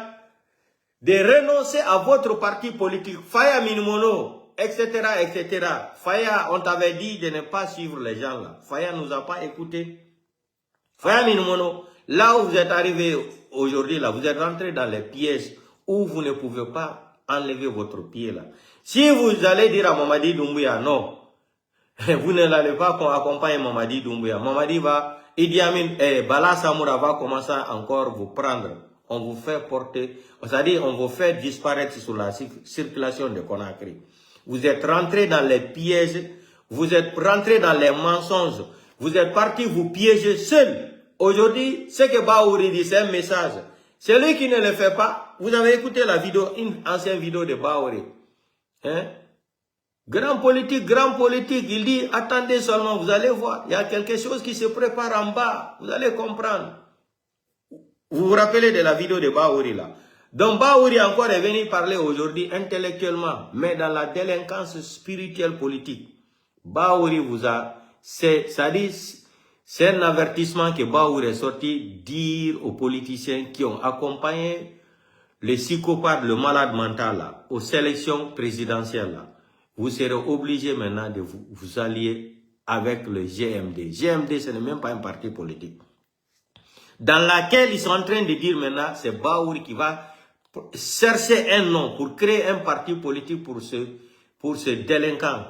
de renoncer à votre parti politique, Faya Minimono, etc., etc. Faya, on t'avait dit de ne pas suivre les gens là. Faya nous a pas écouté. Faya Minimono, là où vous êtes arrivé aujourd'hui, là, vous êtes rentré dans les pièges où vous ne pouvez pas enlever votre pied là. Si vous allez dire à Mamadi Doumbouya, non, vous ne l'allez pas accompagner Mamadi Doumbouya. Mamadi va, Idi Amin, Bala Samoura va commencer encore vous prendre. On vous fait porter, c'est-à-dire on vous fait disparaître sur la circulation de Conakry. Vous êtes rentré dans les pièges, vous êtes rentré dans les mensonges, vous êtes parti vous piéger seul. Aujourd'hui, ce que Bahouri dit, c'est un message. Celui qui ne le fait pas, vous avez écouté la vidéo, une ancienne vidéo de Bahouri. Hein? Grand politique, il dit, attendez seulement, vous allez voir, il y a quelque chose qui se prépare en bas, vous allez comprendre. Vous vous rappelez de la vidéo de Bahouri là. Donc Bahouri encore est venu parler aujourd'hui intellectuellement, mais dans la délinquance spirituelle politique. Bahouri vous a, c'est un avertissement que Bahouri est sorti dire aux politiciens qui ont accompagné les psychopathes, le malade mental là, aux sélections présidentielles là. Vous serez obligé maintenant de vous allier avec le GMD. GMD, ce n'est même pas un parti politique. Dans laquelle ils sont en train de dire maintenant, c'est Bahouri qui va chercher un nom pour créer un parti politique pour ce délinquant,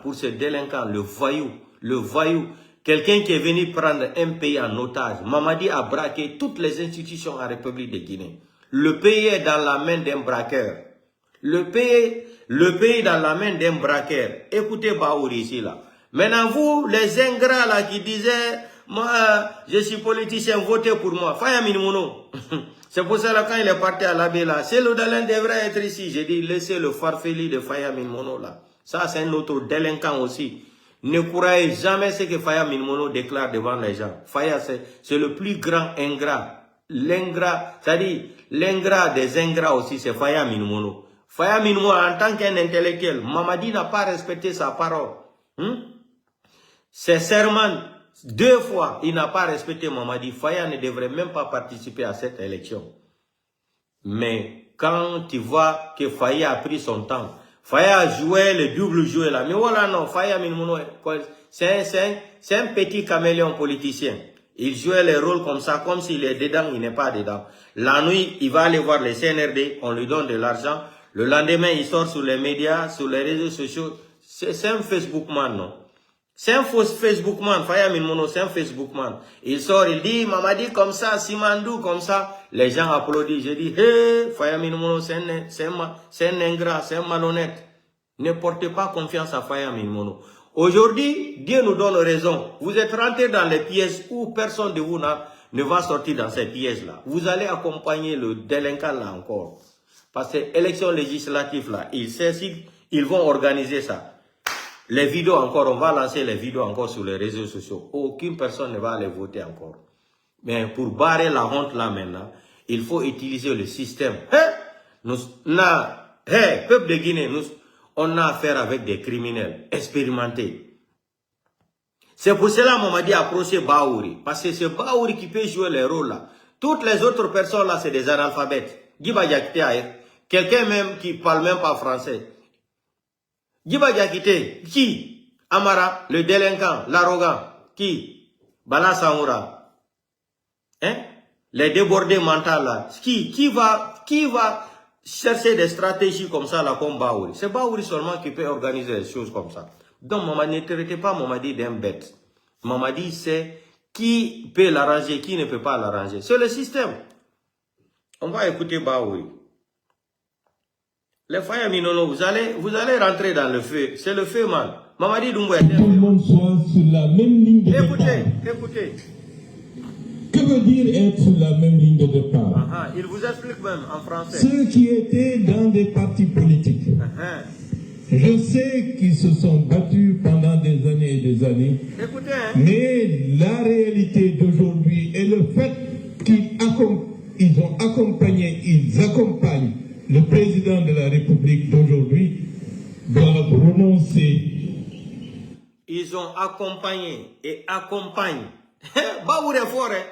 le voyou, quelqu'un qui est venu prendre un pays en otage. Mamadi a braqué toutes les institutions en République de Guinée. Le pays est dans la main d'un braqueur. Le pays dans la main d'un braqueur. Écoutez Bahouri ici là. Maintenant vous, les ingrats là qui disaient, moi, je suis politicien, votez pour moi. Faya Minimono. C'est pour ça que quand il est parti à l'abbé là, c'est le Dalin devrait être ici. J'ai dit, laissez le farfeli de Faya Minimono là. Ça, c'est un autre délinquant aussi. Ne croyez jamais ce que Faya Minimono déclare devant les gens. Faya, c'est le plus grand ingrat. L'ingrat, c'est-à-dire, l'ingrat des ingrats aussi, c'est Faya Minimono. Faya Minimono, en tant qu'un intellectuel, Mamadi n'a pas respecté sa parole. Ses serments, 2 fois, il n'a pas respecté Mamadi. Faya ne devrait même pas participer à cette élection. Mais quand tu vois que Faya a pris son temps, Faya jouait le double joué là. Mais voilà, non, Faya Minimono, c'est un petit caméléon politicien. Il jouait les rôles comme ça, comme s'il est dedans, il n'est pas dedans. La nuit, il va aller voir les CNRD, on lui donne de l'argent. Le lendemain, il sort sur les médias, sur les réseaux sociaux. C'est un Facebookman, non? C'est un faux Facebookman, Faya Minimono, c'est un Facebookman. Il sort, il dit, Mamadi comme ça, Simandou comme ça. Les gens applaudissent. Je dis, hé, Faya Minimono, c'est un ingrat, c'est un malhonnête. Ne portez pas confiance à Faya Minimono. Aujourd'hui, Dieu nous donne raison. Vous êtes rentrés dans les pièges où personne de vous ne va sortir dans ces pièges-là. Vous allez accompagner le délinquant là encore. Parce que l'élection législative là, ils vont organiser ça. Les vidéos encore, on va lancer les vidéos encore sur les réseaux sociaux. Aucune personne ne va aller voter encore. Mais pour barrer la honte là maintenant, il faut utiliser le système. Peuple de Guinée, on a affaire avec des criminels expérimentés. C'est pour cela que Mamadi a approché Bahouri. Parce que c'est Bahouri qui peut jouer les rôles là. Toutes les autres personnes là, c'est des analphabètes. Quelqu'un même qui parle même pas français. Giba Diakité, qui? Amara, le délinquant, l'arrogant, qui? Bala Samoura. Hein? Les débordés mentaux là. Qui va chercher des stratégies comme ça là comme Bahouri? C'est Bahouri seulement qui peut organiser des choses comme ça. Donc Mamadi ne traitez pas Mamadi d'un bête. Mamadi sait qui peut l'arranger, qui ne peut pas l'arranger. C'est le système. On va écouter Bahouri. Les Faya Minimono, vous allez rentrer dans le feu. C'est le feu, man. Mamadi Doumbouya. Tout le monde soit sur la même ligne de départ. Écoutez. Que veut dire être sur la même ligne de départ? Il vous explique même en français. Ceux qui étaient dans des partis politiques, je sais qu'ils se sont battus pendant des années et des années. Écoutez, hein. Mais la réalité d'aujourd'hui est le fait qu'ils ont accompagné, ils accompagnent le président de la République d'aujourd'hui, doivent renoncer. Ils ont accompagné et accompagnent. Baour est fort, hein?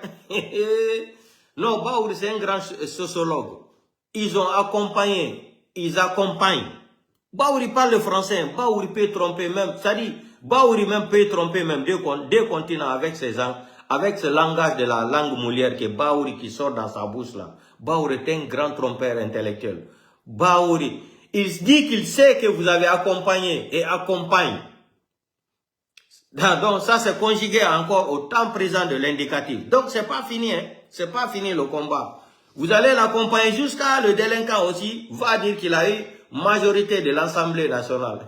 Non, Baour c'est un grand sociologue. Ils ont accompagné, ils accompagnent. Baour parle le français, Baour peut tromper même, c'est-à-dire, Baour même peut tromper même deux continents avec avec ce langage de la langue moulière que Baour qui sort dans sa bouche là. Baour est un grand trompeur intellectuel. Baour, il dit qu'il sait que vous avez accompagné et accompagne. Donc ça c'est conjugué encore au temps présent de l'indicatif. Donc c'est pas fini, hein. C'est pas fini le combat. Vous allez l'accompagner jusqu'à le délinquant aussi va dire qu'il a eu majorité de l'Assemblée nationale.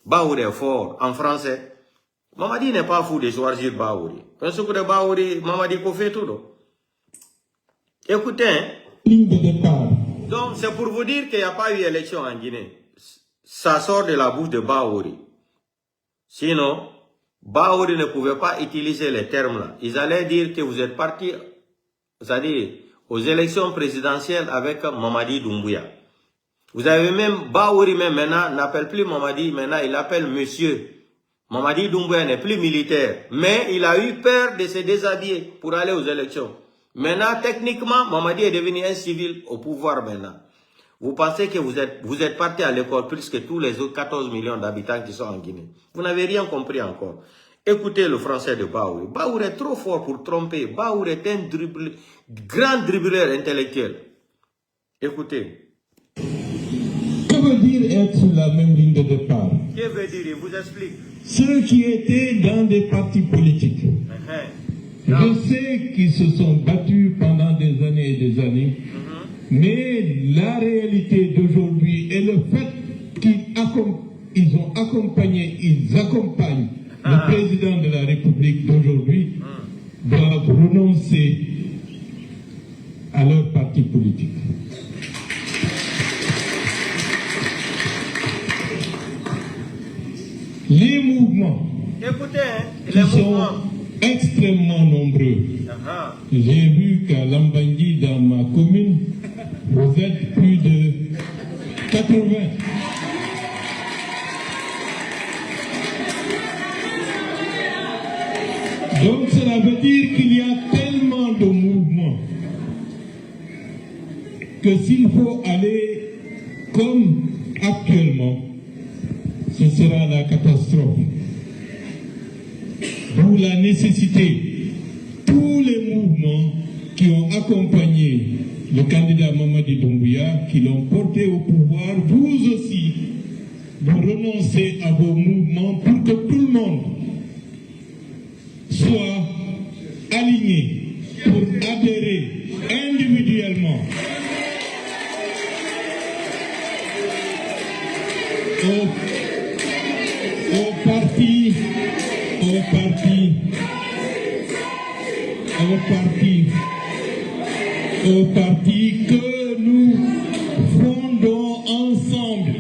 Baour est fort en français. Mamadi n'est pas fou de choisir Baour. Parce que de Baour, Mamadi qu'on fait tout. Écoutez, hein. Ligne de départ. Donc c'est pour vous dire qu'il n'y a pas eu élection en Guinée. Ça sort de la bouche de Baour. Sinon, Baour ne pouvait pas utiliser les termes là. Ils allaient dire que vous êtes parti, c'est-à-dire aux élections présidentielles avec Mamadi Doumbouya. Vous avez même, Baour même maintenant n'appelle plus Mamadi, maintenant il appelle monsieur. Mamadi Doumbouya n'est plus militaire, mais il a eu peur de se déshabiller pour aller aux élections. Maintenant, techniquement, Mamadi est devenu un civil au pouvoir maintenant. Vous pensez que vous êtes parti à l'école plus que tous les autres 14 millions d'habitants qui sont en Guinée. Vous n'avez rien compris encore. Écoutez le français de Baour. Baour est trop fort pour tromper. Baour est un grand dribbleur intellectuel. Écoutez. Que veut dire être sur la même ligne de départ? Que veut dire? Il vous explique. Ceux qui étaient dans des partis politiques. Je sais qu'ils se sont battus pendant des années et des années. Mais la réalité d'aujourd'hui est le fait qu'ils ont accompagné, ils accompagnent le président de la République d'aujourd'hui, doivent renoncer à leur parti politique. Les mouvements qui sont extrêmement nombreux. J'ai vu qu'à Lambangui, dans ma commune, vous êtes plus de 80. Donc cela veut dire qu'il y a tellement de mouvements que s'il faut aller comme actuellement, ce sera la catastrophe. D'où la nécessité, tous les mouvements qui ont accompagné le candidat Mamadi Doumbouya, qui l'ont porté au pouvoir, vous aussi, de renoncer à vos mouvements pour que tout le monde soit aligné pour adhérer individuellement au parti que nous fondons ensemble.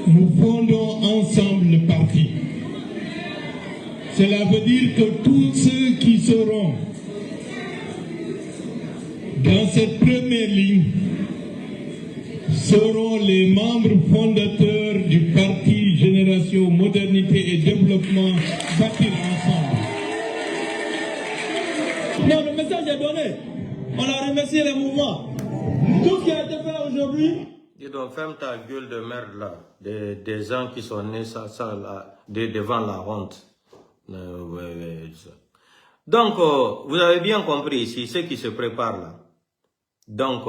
Nous fondons ensemble le parti. Cela veut dire que tous ceux qui seront dans cette première ligne seront les membres fondateurs du parti Génération Modernité et Développement Bâtir ensemble. Non, le message est donné. On a remercié les mouvements. Tout ce qui a été fait aujourd'hui. Dis donc, ferme ta gueule de merde là. Des gens qui sont nés devant la honte. Donc, vous avez bien compris ici ce qui se prépare là. Donc,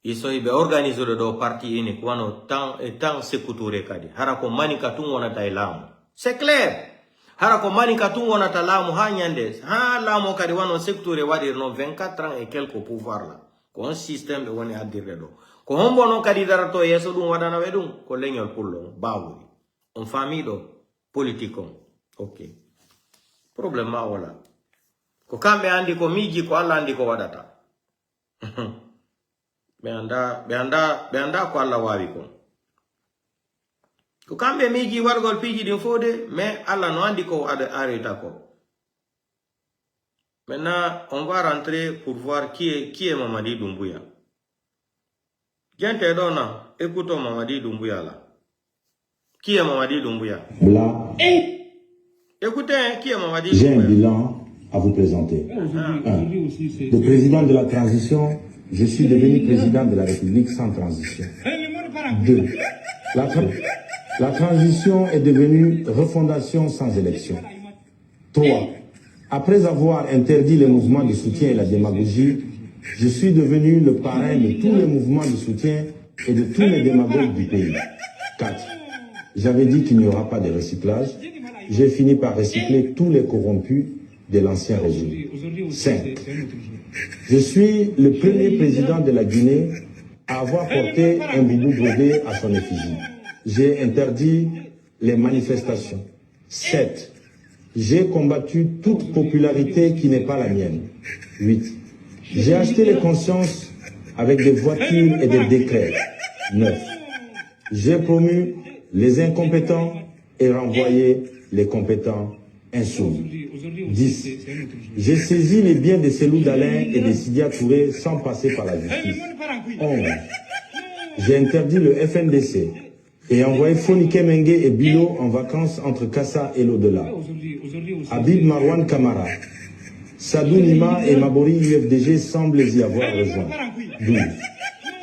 ils sont organisés de parti unique. Tant sekoutoure kadi. Harako manikatung wana tailamu. C'est clair. Harako manikatung wana talamu hanyande. Ha lamo kadi wano sekoutoure wadir no 24 ans et quelques au pouvoir là. Ko un système de wani adirre do. Ko hombo no kadi darato yeso dum wadana wedum ko leñol pullo bawuri. On famille do politique. OK. Problème ma wala. Ko kambe andi ko miji ko Allah andi ko wadata. Be anda ko Allah wawi ko. Ko kambe miji wargol piji din fode, mais Allah no andi ko arrêta ko. Maintenant, on va rentrer pour voir qui est Mamadi Doumbouya. Gente dona, écoutons Mamadi Doumbouya là. Qui est Mamadi Doumbouya? Là, Écoutez, qui est Mamadi j'ai Doumbouya? un bilan à vous présenter. Le président de la transition, je suis devenu président de la République sans transition. 2. La transition est devenue refondation sans élection. 3. Après avoir interdit les mouvements de soutien et la démagogie, je suis devenu le parrain de tous les mouvements de soutien et de tous les démagogues du pays. 4. J'avais dit qu'il n'y aura pas de recyclage. J'ai fini par recycler tous les corrompus de l'ancien régime. 5. Je suis le premier président de la Guinée à avoir porté un boubou brodé à son effigie. J'ai interdit les manifestations. 7. J'ai combattu toute popularité qui n'est pas la mienne. 8. J'ai acheté les consciences avec des voitures et des décrets. 9. J'ai promu les incompétents et renvoyé les compétents insoumis. 10. J'ai saisi les biens de Cellou Dalein et de Sidia Touré sans passer par la justice. 11. J'ai interdit le FNDC et envoyé Fonike Mengue et Bilo en vacances entre Kassa et l'au-delà. Habib Marwan Kamara, Sadou Nima et Mabori UFDG semblent y avoir rejoint. 12.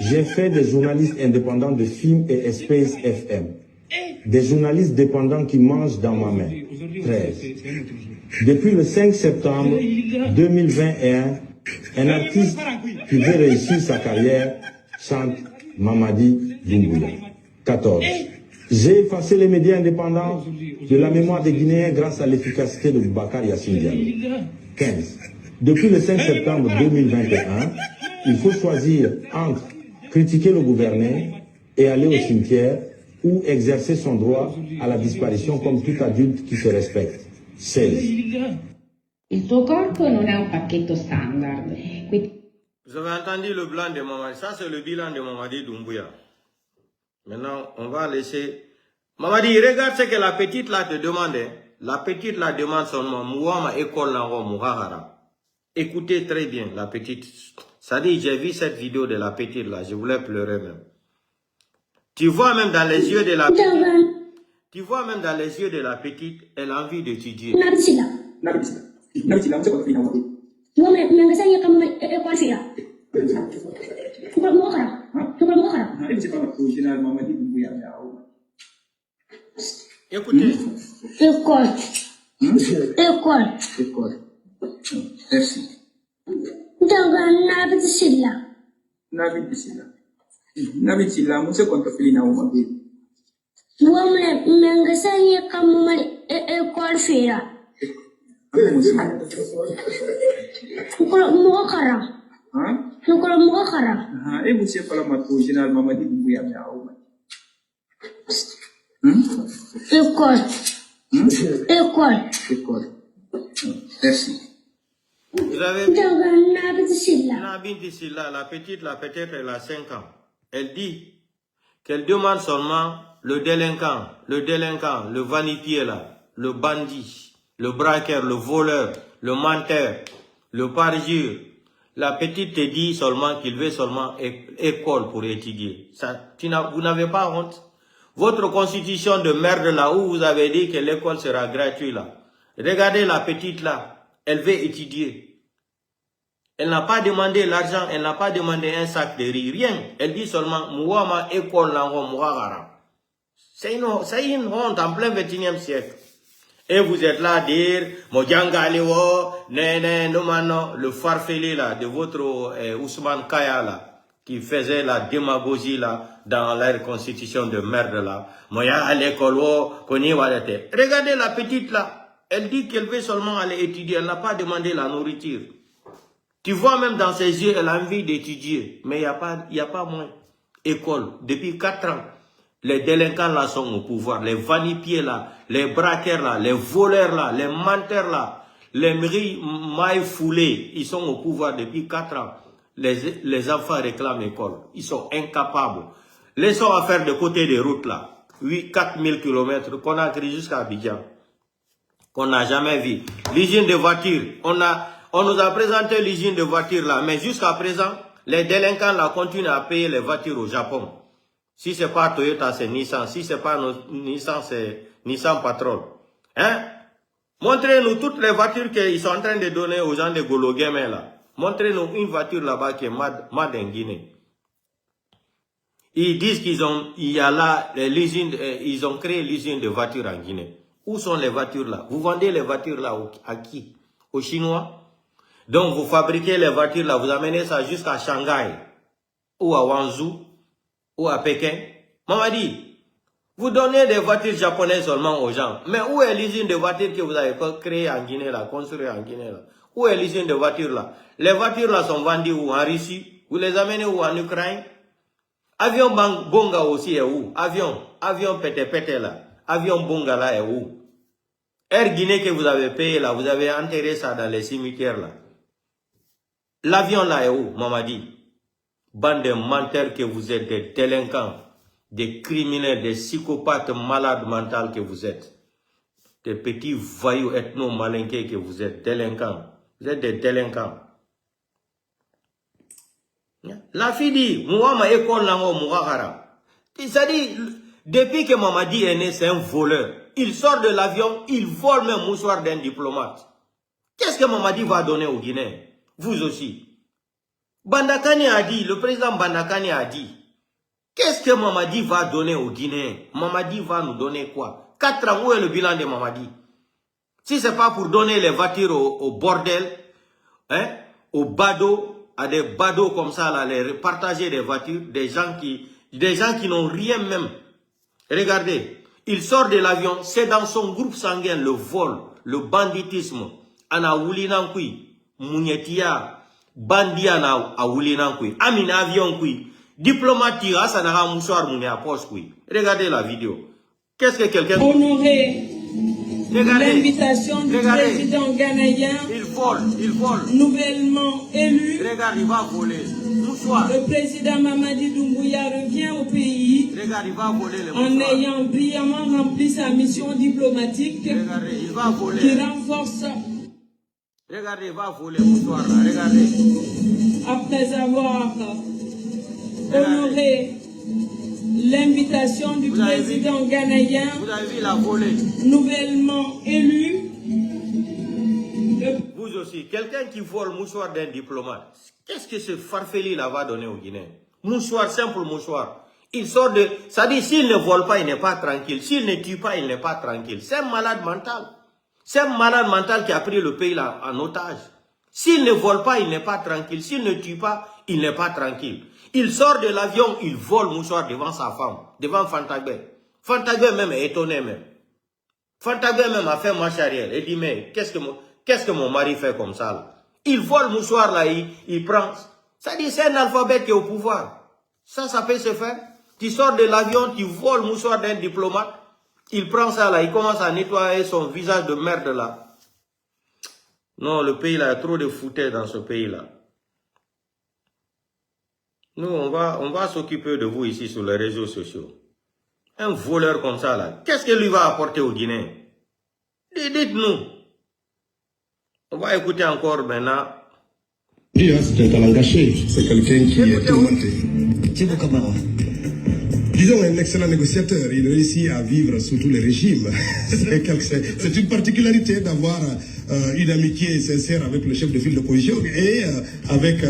J'ai fait des journalistes indépendants de film et Space FM. Des journalistes dépendants qui mangent dans ma main. 13. Depuis le 5 septembre 2021, un artiste qui veut réussir sa carrière chante Mamadi Doumbouya. 14. J'ai effacé les médias indépendants de la mémoire des Guinéens grâce à l'efficacité de Boubacar Yassine Diallo. 15. Depuis le 5 septembre 2021, il faut choisir entre critiquer le gouvernement et aller au cimetière ou exercer son droit à la disparition comme tout adulte qui se respecte. 16. Il tuo corpo non è un pacchetto standard. Vous avez entendu le bilan de Mamadi. Ça, c'est le bilan de Mamadi Doumbouya. Maintenant, on va laisser... Mamadi, regarde ce que la petite là te demande. La petite là demande seulement Mouama école là Mouhara. Écoutez très bien la petite. Ça dit, j'ai vu cette vidéo de la petite là, je voulais pleurer même. Tu vois même dans les yeux de la petite, elle a envie d'étudier. Écoutez. École. Merci. Nabi Silla, monsieur Contafilina ou Mabi. École Fera. Et monsieur Palamato, général Mamadi Bouya. École. Merci. Vous avez vu Nabi Silla, la petite, là, peut-être elle a 5 ans. Elle dit qu'elle demande seulement le délinquant, le vanitier là, le bandit, le braqueur, le voleur, le menteur, le parjure. La petite te dit seulement qu'il veut seulement école pour étudier. Ça, vous n'avez pas honte? Votre constitution de merde là où vous avez dit que l'école sera gratuite là. Regardez la petite là, elle veut étudier. Elle n'a pas demandé l'argent, elle n'a pas demandé un sac de riz, rien. Elle dit seulement Mouama école là Mouhara. C'est une honte en plein 21e siècle. Et vous êtes là à dire Mojanga Lewo, le farfelu là de votre Ousmane Kaya là, qui faisait la démagogie là dans leur constitution de merde là. Moya à l'école, regardez la petite là, elle dit qu'elle veut seulement aller étudier, elle n'a pas demandé la nourriture. Tu vois même dans ses yeux, elle a envie d'étudier, mais il n'y a pas moins. École, depuis 4 ans, les délinquants là sont au pouvoir, les vanipiers là, les braqueurs là, les voleurs là, les menteurs là, Les mairies mailles foulées, ils sont au pouvoir depuis 4 ans. Les enfants réclament l'école. Ils sont incapables. Laissons à faire de côté des routes là. 4000 km qu'on a créé jusqu'à Abidjan. Qu'on n'a jamais vu. L'usine de voitures. On nous a présenté l'usine de voitures là. Mais jusqu'à présent, les délinquants là continuent à payer les voitures au Japon. Si c'est pas Toyota, c'est Nissan. Si c'est pas Nissan, c'est Nissan Patrol. Hein? Montrez-nous toutes les voitures qu'ils sont en train de donner aux gens de Golo Gamer là. Montrez-nous une voiture là-bas qui est mad en Guinée. Ils disent qu'ils ont, il y a là l'usine, ils ont créé l'usine de voitures en Guinée. Où sont les voitures là? Vous vendez les voitures là à qui? Aux Chinois? Donc vous fabriquez les voitures là, vous amenez ça jusqu'à Shanghai, ou à Wanzhou, ou à Pékin. Mamadi, vous donnez des voitures japonaises seulement aux gens. Mais où est l'usine de voitures que vous avez créée en Guinée là, construite en Guinée là? Où est l'usine de voitures là? Les voitures là sont vendues où? En Russie? Vous les amenez où? En Ukraine? Avion Bonga aussi est où? Avion Pété là. Avion Bonga là est où? Air Guinée que vous avez payé là, vous avez enterré ça dans les cimetières là. L'avion là est où, Mamadi? Bande de menteurs que vous êtes, des délinquants, des criminels, des psychopathes malades mentaux que vous êtes. Des petits voyous ethno-malinqués que vous êtes, délinquants. Vous êtes des délinquants. La fille dit, Mouama école nango Mouahara. C'est-à-dire, depuis que Mamadi est né, c'est un voleur. Il sort de l'avion, il vole même mouchoir d'un diplomate. Qu'est-ce que Mamadi va donner aux Guinéens? Vous aussi. Bandakani a dit, le président Bandakani a dit, qu'est-ce que Mamadi va donner aux Guinéens? Mamadi va nous donner quoi? 4 ans, où est le bilan de Mamadi? Si ce n'est pas pour donner les voitures au bordel, hein, aux badauds, à des badauds comme ça, là, les partager des voitures, des gens qui n'ont rien même. Regardez, il sort de l'avion, c'est dans son groupe sanguin le vol, le banditisme. Ana Wulinankui, Mounietia, Bandi ana Wulinankui, Amina avion kui, diplomate tira, ça n'a pas mouchoir mouné à poche kui. Regardez la vidéo. Qu'est-ce que quelqu'un... Honorer l'invitation du président ghanéen, il vole, nouvellement élu. Regarde, il va voler. Mouchoir. Le président Mamadi Doumbouya revient au pays. Regarde, il va voler le en ayant brillamment rempli sa mission diplomatique. Regardez, il va voler. Qui renforce. Regardez, il va voler le mouchoir là. Regardez. Après avoir honoré l'invitation du président ghanéen, vous avez vu la volée, nouvellement élu. Vous aussi, quelqu'un qui vole mouchoir d'un diplomate, qu'est-ce que ce farfelu là va donner aux Guinéens? Mouchoir, simple mouchoir. Il sort de... Ça dit, s'il ne vole pas, il n'est pas tranquille. S'il ne tue pas, il n'est pas tranquille. C'est un malade mental. C'est un malade mental qui a pris le pays là en otage. S'il ne vole pas, il n'est pas tranquille. S'il ne tue pas, il n'est pas tranquille. Il sort de l'avion, il vole mouchoir devant sa femme, devant Fantagbe. Fantagbe même est étonné même. Fantagbe même a fait marche arrière. Il dit, mais qu'est-ce que mon mari fait comme ça là? Il vole mouchoir là, il prend. Ça dit, c'est un alphabet qui est au pouvoir. Ça peut se faire. Tu sors de l'avion, tu voles mouchoir d'un diplomate. Il prend ça là, il commence à nettoyer son visage de merde là. Non, le pays là, il y a trop de foutaise dans ce pays là. Nous, on va s'occuper de vous ici sur les réseaux sociaux. Un voleur comme ça, là, qu'est-ce qu'il lui va apporter aux Guinéens? Dites-nous. On va écouter encore maintenant. C'est un talent gâché. C'est quelqu'un qui est tourmenté. Thibaut Camara. Disons un excellent négociateur. Il réussit à vivre sous tous les régimes. C'est une particularité d'avoir une amitié sincère avec le chef de file d'opposition et avec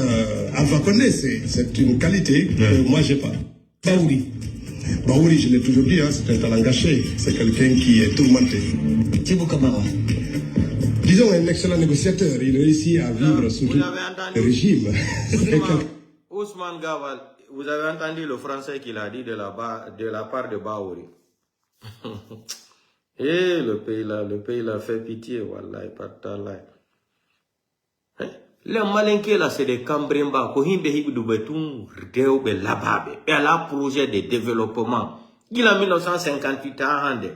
Alpha Condé. C'est une qualité que moi j'ai pas. Baouri, je l'ai toujours dit, hein, c'est un talent gâché. C'est quelqu'un qui est tourmenté. Thibaut Camara. Disons un excellent négociateur. Il réussit à vivre sous tous les régimes. Ousmane Gawal, vous avez entendu le français qu'il a dit de la part de Baouri. Et le pays là fait pitié, wallahi, par tallah. Les malinqués là, c'est des Cambremba. Kohimbe hibidu betung, redeobe lababe. Et là, projet de développement. Il a 1958 à Hande.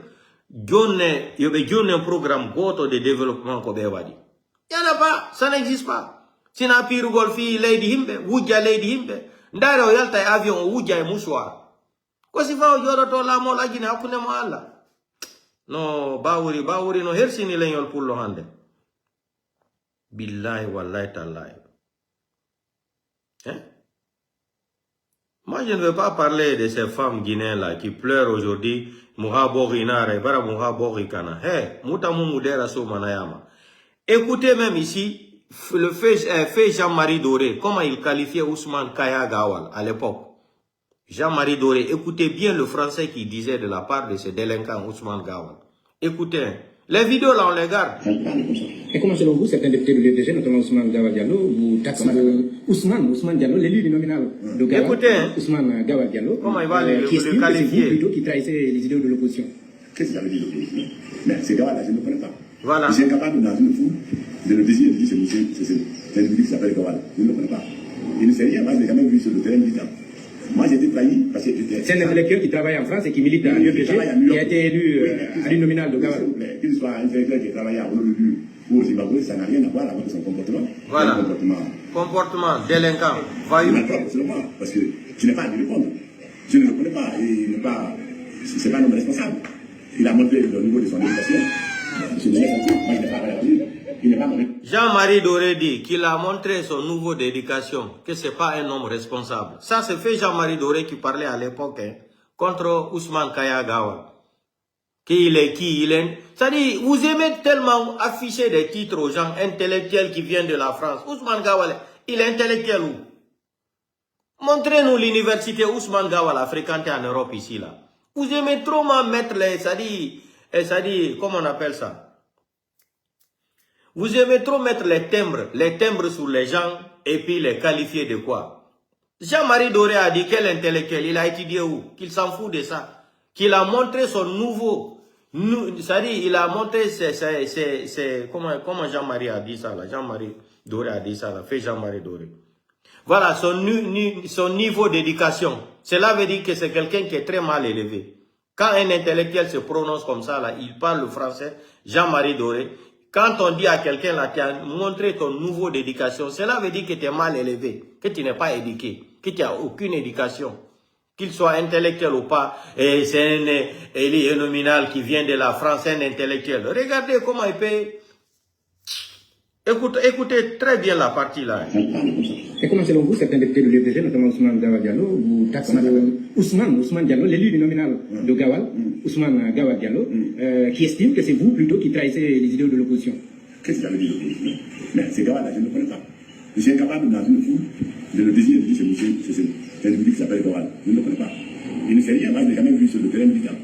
Il y a un programme goto de développement ko be wadi. Il n'y en a pas, ça n'existe pas. Sina piru golfi lady himbe, wudja lady himbe. Ndare o yalta avion o wudja e mouchoir. Ko si fa o joro to la mo la jine hakune mo alla. No, bawuri no hersini leñol pullo hande. Billahi wallahi tallahi. Hein? Moi, je ne veux pas parler de ces femmes guinéennes là qui pleurent aujourd'hui. Écoutez même ici, le fait Jean-Marie Doré, comment il qualifiait Ousmane Kaya Gawal à l'époque. Jean-Marie Doré, écoutez bien le français qu'il disait de la part de ce délinquant Ousmane Gawal. Écoutez, les vidéos là on les garde. Et comment selon vous, certains députés de l'UDG, notamment Ousmane Gawal Diallo, vous taxez Ousmane Diallo, l'élu du nominal de Gawal, écoutez, Ousmane Gawal Diallo, comment il va le qualifier plutôt qui trahissait les idéaux de l'opposition. Qu'est-ce que ça veut dire l'opposition? Mais ces gars-là, je ne connais pas. Voilà. Je suis incapable dans une foule de le désigner de dire c'est monsieur, c'est un individu qui s'appelle Gawal. Je ne le connais pas. Il ne sait rien, moi je ne l'ai jamais vu sur le terrain militant. Moi j'ai été trahi parce que j'étais... C'est un intellectuel qui travaille en France et qui milite à l'UDG, qui a été élu à l'uninominal de Gawal. Qu'il soit un intellectuel qui travaille à Honolulu ou au Zimbabwe, ça n'a rien à voir avec son comportement. Voilà. Comportement délinquant, voyou. Parce que je n'ai pas à lui répondre. Je ne le connais pas. Il n'est pas... C'est pas un homme responsable. Il a montré le niveau de son éducation. Je ne l'ai pas senti. Moi, je n'ai pas réagi. Jean-Marie Doré dit qu'il a montré son niveau d'éducation, que ce n'est pas un homme responsable. Ça, c'est fait Jean-Marie Doré qui parlait à l'époque contre Ousmane Kaya Gawal. Qui il est. C'est-à-dire, vous aimez tellement afficher des titres aux gens intellectuels qui viennent de la France. Ousmane Gawal, il est intellectuel où? Montrez-nous l'université Ousmane Gawal a fréquenté en Europe ici, là. Vous aimez trop mettre les, c'est-à-dire, comment on appelle ça? Vous aimez trop mettre les timbres sur les gens et puis les qualifier de quoi? Jean-Marie Doré a dit quel intellectuel, il a étudié où? Qu'il s'en fout de ça. Qu'il a montré son nouveau, c'est-à-dire il a montré comment Jean-Marie a dit ça là? Jean-Marie Doré a dit ça là, fait Jean-Marie Doré. Voilà son niveau d'éducation. Cela veut dire que c'est quelqu'un qui est très mal élevé. Quand un intellectuel se prononce comme ça là, il parle le français, Jean-Marie Doré. Quand on dit à quelqu'un là, tu as montré ton niveau d'éducation, cela veut dire que tu es mal élevé, que tu n'es pas éduqué, que tu n'as aucune éducation. Qu'il soit intellectuel ou pas, et c'est un élu nominal qui vient de la France, un intellectuel. Regardez comment il peut... Écoutez très bien la partie là. Et comment selon vous, certains députés de l'UDG, notamment Ousmane Gawal Diallo, vous taxez Ousmane Diallo, l'élu du nominal de Gawal, Ousmane Gawal Diallo, qui estime que c'est vous plutôt qui trahissez les idéaux de l'opposition. Qu'est-ce que ça veut dire l'opposition? Mais ces gars-là, je ne le connais pas. Je suis incapable dans une foule de le désigner de dire c'est monsieur, c'est un individu qui s'appelle Gawal. Je ne le connais pas. Il ne sait rien, moi je ne l'ai jamais vu sur le terrain militant.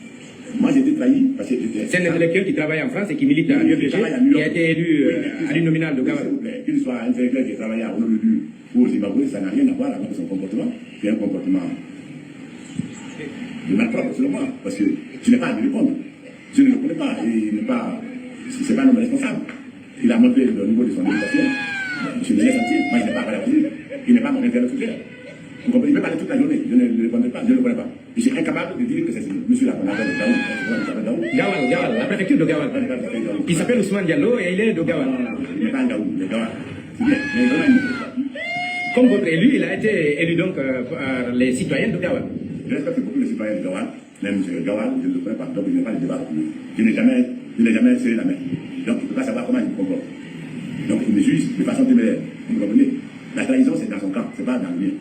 Moi j'ai été trahi parce que j'étais... C'est un intellectuel qui travaille en France et qui milite à l'UDG, qui a été élu à l'uninominal de Gawal. Qu'il soit un intellectuel qui travaille à Honolulu ou au Zimbabwe, ça n'a rien à voir avec son comportement. C'est un comportement de malpropre selon moi, parce que je n'ai pas à lui répondre. Je ne le connais pas, il n'est pas... C'est pas un homme responsable. Il a montré le niveau de son éducation. Je ne l'ai pas senti, moi je n'ai pas réagi. Il n'est pas mon interlocuteur. Vous comprenez? Il peut parler toute la journée, je ne le répondrai pas, je ne le connais pas. Je suis incapable de dire que c'est monsieur la commandante de Gawal. Gawal, la préfecture de Gawal. Il s'appelle Ousmane Diallo et il est de Gawal. Il n'est pas un Gawal, il est Gawal. C'est bien, mais il a une... Comme votre élu, il a été élu donc par les citoyens de Gawal. Je respecte beaucoup les citoyens de Gawal, même Gawal, je ne le connais pas, donc il n'y a pas de débat avec lui. Je n'ai jamais serré la main. Donc il ne peut pas savoir comment il me comporte. Donc il me juge de façon téméraire. Vous comprenez? La trahison, c'est dans son camp, c'est pas dans le mien.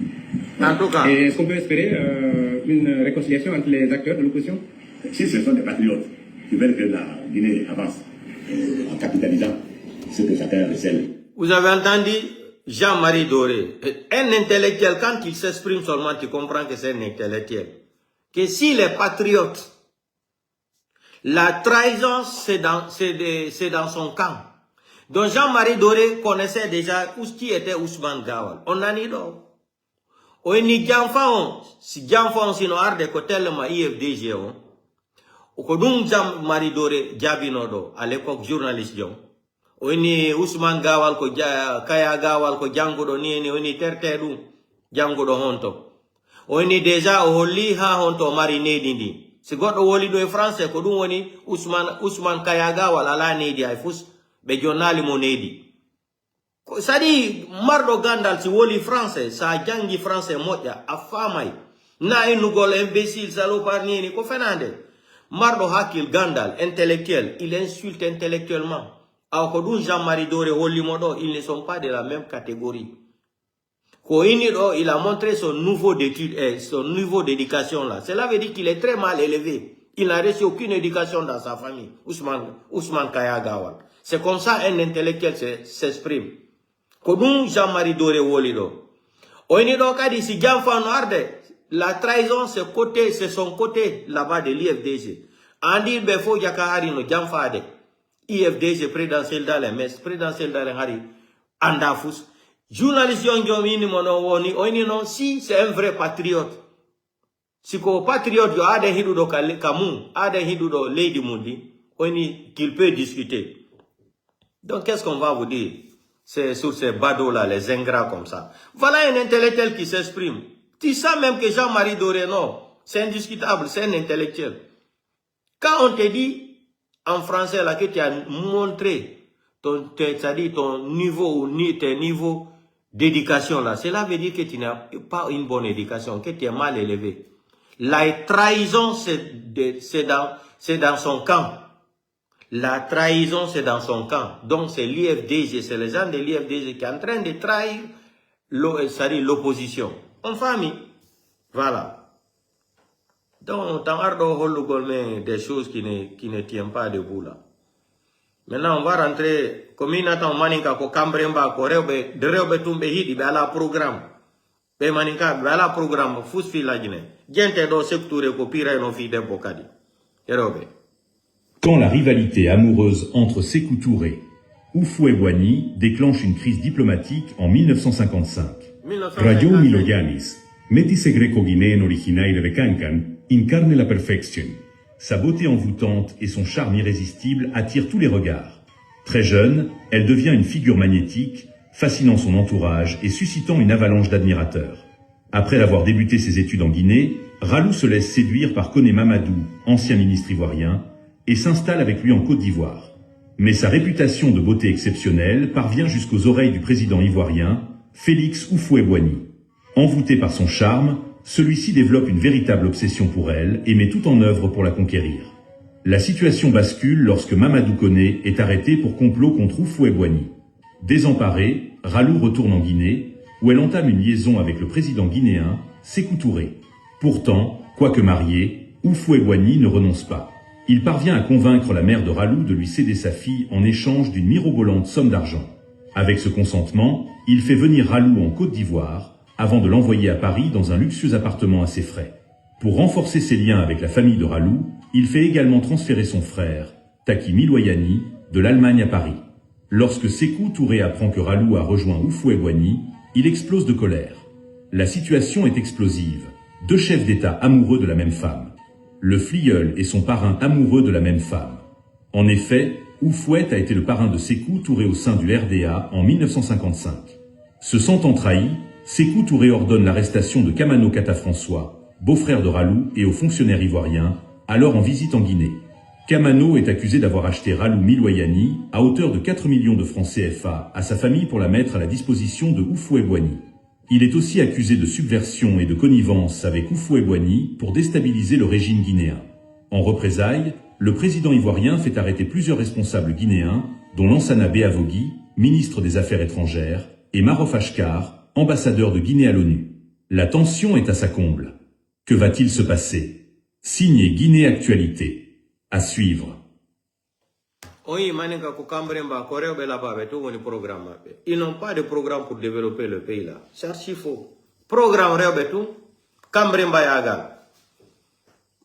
En tout cas. Et est-ce qu'on peut espérer une réconciliation entre les acteurs de l'opposition? Si ce sont des patriotes qui veulent que la Guinée avance en capitalisant ce que chacun recèle. Vous avez entendu Jean-Marie Doré. Un intellectuel, quand il s'exprime seulement, tu comprends que c'est un intellectuel. Que si les patriotes, la trahison, c'est dans son camp. Donc Jean-Marie Doré connaissait déjà qui était Ousmane Gawal. On a dit donc. On ni Gianfan, si Gianfan sino arde ko tellement IFDG on. Ko dum Jean-Marie Doré jabinodo à l'époque journaliste jon. On ni Ousmane Gawal ko Kaya Gawal ko jangodo ni oni tertedu jangodo honto. On ni déjà o holli ha honto mari nedindi. Si goddo woli do e français ko dum woni Ousmane Kaya Gawal ala nedi ay fus be jonnali mo nedi. Ça dit, Mardo Gandal, si woli français, ça jangi français moja, a famay. Na inugol imbécile, salopard, ni ko fenande. Mardo Hakil Gandal, intellectuel, il insulte intellectuellement. Alors que Jean-Marie Doré, Woli Modo, ils ne sont pas de la même catégorie. Il a montré son niveau d'études et son niveau d'éducation là. Cela veut dire qu'il est très mal élevé. Il n'a reçu aucune éducation dans sa famille. Ousmane Kaya Gawal. C'est comme ça un intellectuel s'exprime. Kodun Jean-Marie Doré Wolido. Oinido Kadi si Gianfano Arde. La trahison c'est son côté là-bas de l'IFDG. Andi Befo Yakahari no Gianfade. IFDG présidentiel dans les messes, présidentiel dans les Hari. Andafus. Journaliste Yonjomini Monowoni, Oinino, si c'est un vrai patriote. Si ko patriote yo ade hidudo Kamu, ade hidudo Lady Mundi, Oini qu'il peut discuter. Donc qu'est-ce qu'on va vous dire? C'est sur ces badauds là, les ingrats comme ça. Voilà un intellectuel qui s'exprime. Tu sais même que Jean-Marie Doré, non, c'est indiscutable, c'est un intellectuel. Quand on te dit en français là que tu as montré ton niveau ou tes niveaux d'éducation là, cela veut dire que tu n'as pas une bonne éducation, que tu es mal élevé. La trahison, c'est dans son camp. La trahison, c'est dans son camp. Donc, c'est l'IFDG, c'est les gens de l'IFDG qui sont en train de trahir l'opposition. En famille. Voilà. Donc, on a des choses qui ne tiennent pas debout là. Maintenant, on va rentrer, comme il attend maninka ko kambremba ko rewbe de rewbe tumbe hidi be ala programme. Be maninka be ala programme fus fi lajine. Gente do secteur ko pira no fi debbo kadi. Rewbe. Quand la rivalité amoureuse entre Sékou Touré et Houphouët-Boigny déclenche une crise diplomatique en 1955. Rayo Miloyanis, métisse greco-guinéen originaire de Cancan, incarne la perfection. Sa beauté envoûtante et son charme irrésistible attirent tous les regards. Très jeune, elle devient une figure magnétique, fascinant son entourage et suscitant une avalanche d'admirateurs. Après avoir débuté ses études en Guinée, Ralou se laisse séduire par Koné Mamadou, ancien ministre ivoirien, et s'installe avec lui en Côte d'Ivoire. Mais sa réputation de beauté exceptionnelle parvient jusqu'aux oreilles du président ivoirien, Félix Houphouët-Boigny. Envoûté par son charme, celui-ci développe une véritable obsession pour elle et met tout en œuvre pour la conquérir. La situation bascule lorsque Mamadou Koné est arrêté pour complot contre Houphouët-Boigny. Désemparée, Ralou retourne en Guinée, où elle entame une liaison avec le président guinéen, Sékou Touré. Pourtant, quoique marié, Houphouët-Boigny ne renonce pas. Il parvient à convaincre la mère de Ralou de lui céder sa fille en échange d'une mirobolante somme d'argent. Avec ce consentement, il fait venir Ralou en Côte d'Ivoire, avant de l'envoyer à Paris dans un luxueux appartement à ses frais. Pour renforcer ses liens avec la famille de Ralou, il fait également transférer son frère, Taki Miloyani, de l'Allemagne à Paris. Lorsque Sékou Touré apprend que Ralou a rejoint Houphouët-Boigny, il explose de colère. La situation est explosive. Deux chefs d'État amoureux de la même femme. Le filleul et son parrain amoureux de la même femme. En effet, Houphouët a été le parrain de Sékou Touré au sein du RDA en 1955. Se sentant trahi, Sékou Touré ordonne l'arrestation de Kamano Kata François, beau-frère de Ralou et haut fonctionnaire ivoirien, alors en visite en Guinée. Kamano est accusé d'avoir acheté Ralou Miloyani à hauteur de 4 millions de francs CFA à sa famille pour la mettre à la disposition de Houphouët-Boigny. Il est aussi accusé de subversion et de connivence avec Houphouët-Boigny pour déstabiliser le régime guinéen. En représailles, le président ivoirien fait arrêter plusieurs responsables guinéens, dont Lansana Beavogui, ministre des Affaires étrangères, et Marof Achkar, ambassadeur de Guinée à l'ONU. La tension est à sa comble. Que va-t-il se passer? Signé Guinée Actualité. À suivre. Ils n'ont pas de programme pour développer le pays là. C'est archi faux. Programme Rebetou, Kambremba Yagal,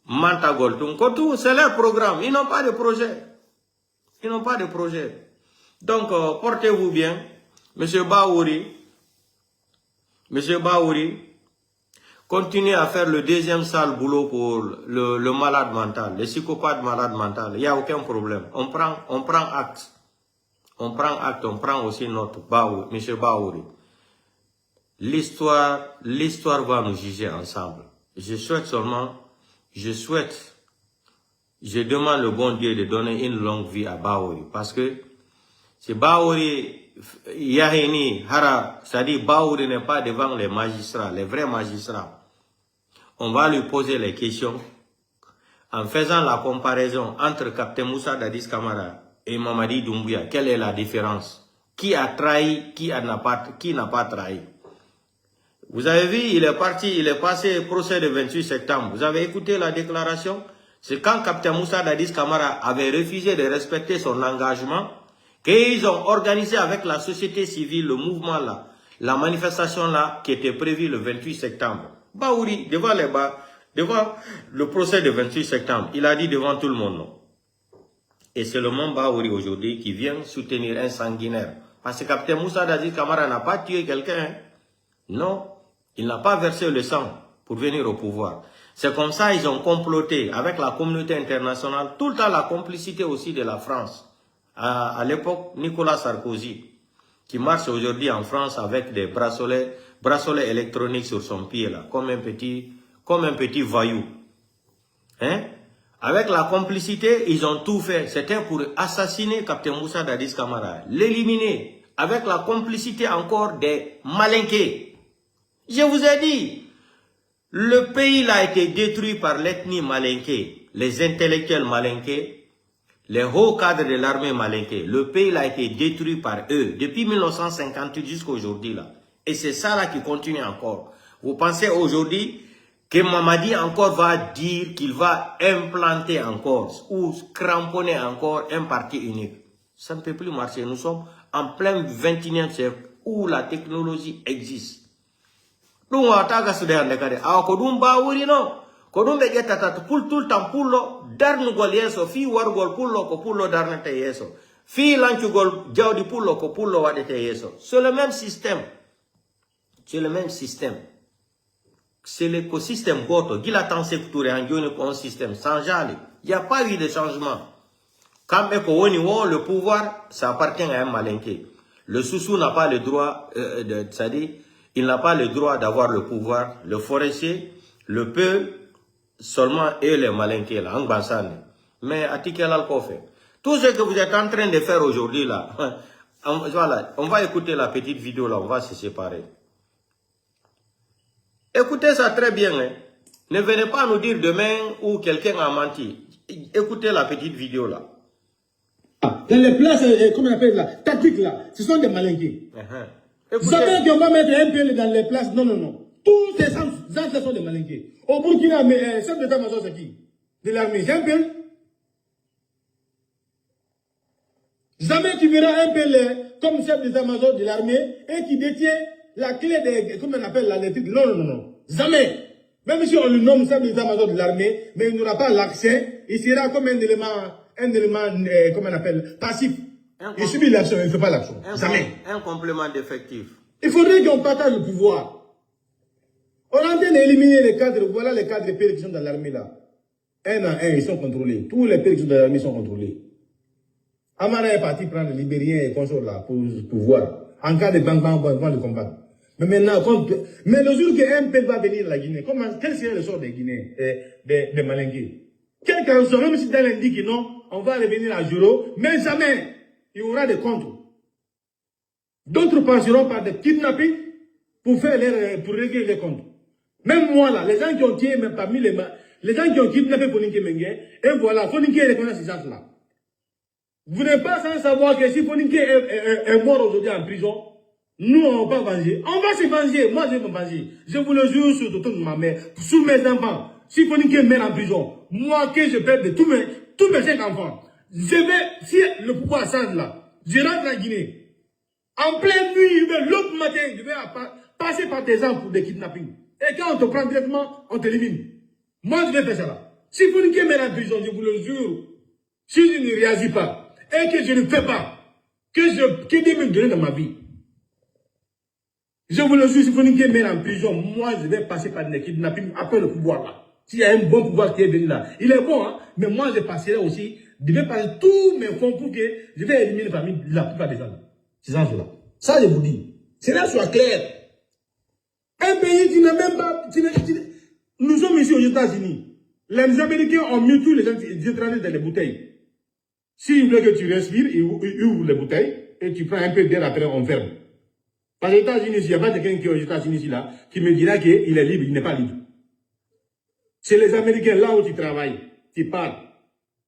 Mantagoltung, c'est leur programme. Ils n'ont pas de projet. Ils n'ont pas de projet. Donc, portez-vous bien. Monsieur Baouri, continuez à faire le deuxième sale boulot pour le malade mental, le psychopathe malade mental. Il n'y a aucun problème. On prend acte. On prend aussi notre Baouri, monsieur Baouri. L'histoire va nous juger ensemble. Je demande le bon Dieu de donner une longue vie à Baouri. Parce que c'est Baouri Yahini, Hara, c'est-à-dire Baouri n'est pas devant les magistrats, les vrais magistrats. On va lui poser les questions en faisant la comparaison entre Captain Moussa Dadis Camara et Mamadi Doumbouya. Quelle est la différence? Qui a trahi, qui n'a pas trahi? Vous avez vu, il est passé au procès du 28 septembre. Vous avez écouté la déclaration? C'est quand Captain Moussa Dadis Camara avait refusé de respecter son engagement qu'ils ont organisé avec la société civile le mouvement là, la manifestation là qui était prévue le 28 septembre. Baouri, devant le procès du 28 septembre, il a dit devant tout le monde non. Et c'est le monde Baouri aujourd'hui qui vient soutenir un sanguinaire. Parce que Captain Moussa Dadis Camara n'a pas tué quelqu'un. Hein? Non, il n'a pas versé le sang pour venir au pouvoir. C'est comme ça ils ont comploté avec la communauté internationale, tout le temps la complicité aussi de la France. À l'époque, Nicolas Sarkozy, qui marche aujourd'hui en France avec des bracelets électroniques sur son pied, là, comme un petit voyou. Hein? Avec la complicité, ils ont tout fait. C'était pour assassiner Captain Moussa Dadis Camara, l'éliminer, avec la complicité encore des Malinqués. Je vous ai dit, le pays là a été détruit par l'ethnie Malinqué, les intellectuels Malinqués, les hauts cadres de l'armée malinké. Le pays là a été détruit par eux depuis 1958 jusqu'à aujourd'hui là. Et c'est ça là qui continue encore. Vous pensez aujourd'hui que Mamadi encore va dire qu'il va implanter encore ou cramponner encore un parti unique? Ça ne peut plus marcher. Nous sommes en plein 21e siècle où la technologie existe. Donc, on a Kodum be geta tatu pul tout temps pullo darnu gol yeso fi wargol pullo ko pullo darnete yeso fi lancugol jawdi pullo ko pullo wadete yeso. C'est le même système. C'est le même système. C'est l'écosystème goto. Gila tan sektoure en joni ko un système sans jali. Il n'y a pas eu de changement. Quand le pouvoir, ça appartient à un malinqué. Le Soussou n'a pas le droit c'est-à-dire, il n'a pas le droit d'avoir le pouvoir. Le forestier, le peuple, seulement eux les malinqués là, en Bansane. Mais à Tikelal Kofé. Tout ce que vous êtes en train de faire aujourd'hui là, voilà, on va écouter la petite vidéo là, on va se séparer. Écoutez ça très bien. Hein. Ne venez pas nous dire demain où quelqu'un a menti. Écoutez la petite vidéo là. Dans les places, comment on appelle là, tactiques là, ce sont des malinqués. Vous savez qu'on va mettre un peu dans les places, non, non, non. Tous ces gens sont des malinqués. Au Burkina, chef d'état-major, c'est qui? De l'armée, c'est un peu. Jamais tu verras un peu comme chef d'état-major de l'armée et qui détient la clé des, comment on appelle la lettre. Non, non, non, non. Jamais. Même si on le nomme chef d'état-major de l'armée, mais il n'aura pas l'accès, il sera comme un élément, comment on appelle, passif. Il subit l'action, il ne fait pas l'action. Jamais. Un complément d'effectif. Il faudrait qu'on partage le pouvoir. On est en train d'éliminer les cadres. Voilà les cadres pays qui sont dans l'armée là. Un à un, ils sont contrôlés. Tous les pays qui sont dans l'armée sont contrôlés. Amara est parti prendre les Libériens et consorts là pour voir. En cas de bang-bang, on va le combattre. Mais maintenant, mais le jour qu'un pays va venir à la Guinée, quel serait le sort des Guinéens, des Malinqués? Quelqu'un sort, même si Dalen dit que non, on va revenir à Juro, mais jamais il y aura des comptes. D'autres passeront par des kidnappings pour régler les comptes. Même moi là, les gens qui ont tué, même parmi les gens qui ont kidnappé Foninké Mengue, et voilà, Foninké reconnaît ces gens-là. Vous n'êtes pas sans savoir que si Foninké est mort aujourd'hui en prison, nous on va pas venger. On va se venger, moi je vais me venger. Je vous le jure sur toute ma mère, sur mes enfants. Si Foninké meurt en prison, moi que je perds de tous mes 5 enfants, je vais, si le pouvoir change là, je rentre en Guinée. En pleine nuit, l'autre matin, je vais passer par des gens pour des kidnappings. Et quand on te prend directement, on t'élimine. Moi, je vais faire ça là. Si Foninké met en prison, je vous le jure, si je ne réagis pas, et que je ne fais pas, que Dieu me donne dans ma vie, je vous le jure, si Foninké met en prison, moi, je vais passer par des kidnappings après le pouvoir là. S'il y a un bon pouvoir qui est venu là, il est bon, hein, mais moi, je passerai aussi, je vais passer tous mes fonds pour que je vais éliminer la plupart des gens. Ces gens-là. Ça, je vous dis. Cela soit clair. Un pays qui n'a même pas... Nous sommes ici aux États-Unis. Les Américains ont mis tous les étrangers dans les bouteilles. S'ils veulent que tu respires, ils ouvrent les bouteilles. et tu prends un peu d'air, après on ferme. Parce que les États-Unis, il n'y a pas quelqu'un qui est aux États-Unis ici, là, qui me dira qu'il est libre, il n'est pas libre. C'est les Américains, là où tu travailles, tu parles.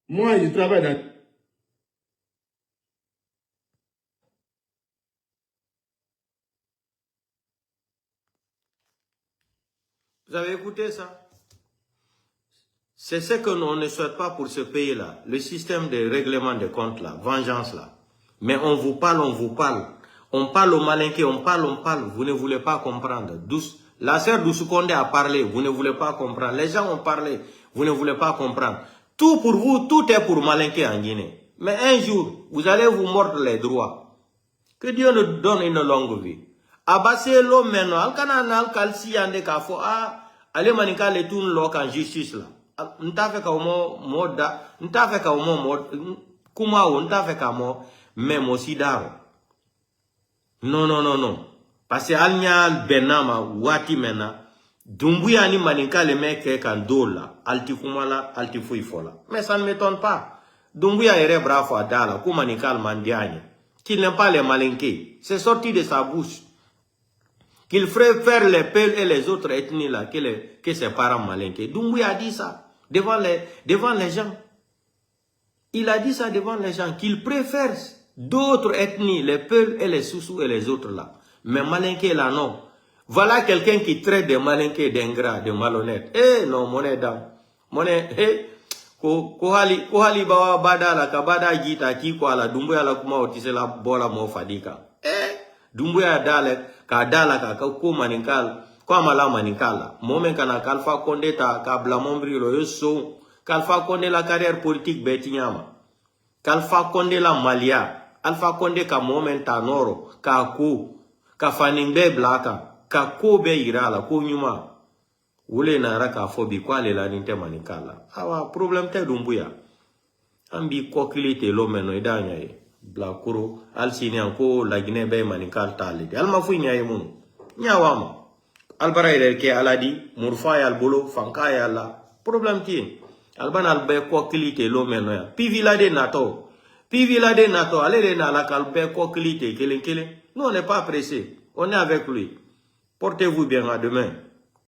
Moi, je travaille dans... Vous avez écouté ça? C'est ce que l'on ne souhaite pas pour ce pays-là. Le système de règlement des comptes là, vengeance là. Mais on vous parle, on vous parle. On parle au malinqué, on parle. Vous ne voulez pas comprendre. La sœur Doussoukonde a parlé, vous ne voulez pas comprendre. Les gens ont parlé, vous ne voulez pas comprendre. Tout pour vous, tout est pour malinqué en Guinée. Mais un jour, vous allez vous mordre les droits. Que Dieu nous donne une longue vie. Abassez l'homme maintenant. Alkananal kalsi yande kafo a ale manika le tun lok en justice là. Nta fe ka mo moda, nta fe ka mo mod kuma o nta fe ka mo même aussi daro. Non. Parce que alnya benama wati mena Dumbuya ni manika le mec kan dola alti kumala alti fuifola. Mais ça ne m'étonne pas. Dumbuya ere bravo à dala ku manika le mandiagne. Qu'il n'aime pas les malinqués. C'est sorti de sa bouche. Qu'il ferait faire les Peuls et les autres ethnies là, que ses parents malinqués. Doumbouya a dit ça devant les gens. Il a dit ça devant les gens, qu'il préfère d'autres ethnies, les Peuls et les Soussous et les autres là. Mais malinqués là, non. Voilà quelqu'un qui traite des malinqués d'ingrats, de malhonnêtes. Eh non, mon dame. Mon kohali bawa bada la kabada jita ki kwa la Doumbouya la kuma otise la bola mo fadika. Doumbouya dale ka dala ka ko maninkal kwa mala maninkala momen kana Alpha Condé ta ka blamombre lo yoso Alpha Condé la carrière politique betinyama Alpha Condé la malia Alpha Condé ka momen ta noro ka ko ka faningbe blaka ka ko be irala ko nyuma wule na raka fobi kwa le la ninte maninkala awa problem te Doumbouya ambi kokilite lo meno idanya e Blakuro, Alcini anko la Guinée be manikal talide. Alma fui nyaye munu. Nyawama. Albara ke aladi, murfa ya albolo, fanka ya la. Problem tien. Alban albe ko kilite lo meno ya. Pi vilade nato. Ale de na la kalbe ko kilite kelen. Nous on n'est pas pressé. On est avec lui. Portez-vous bien à demain.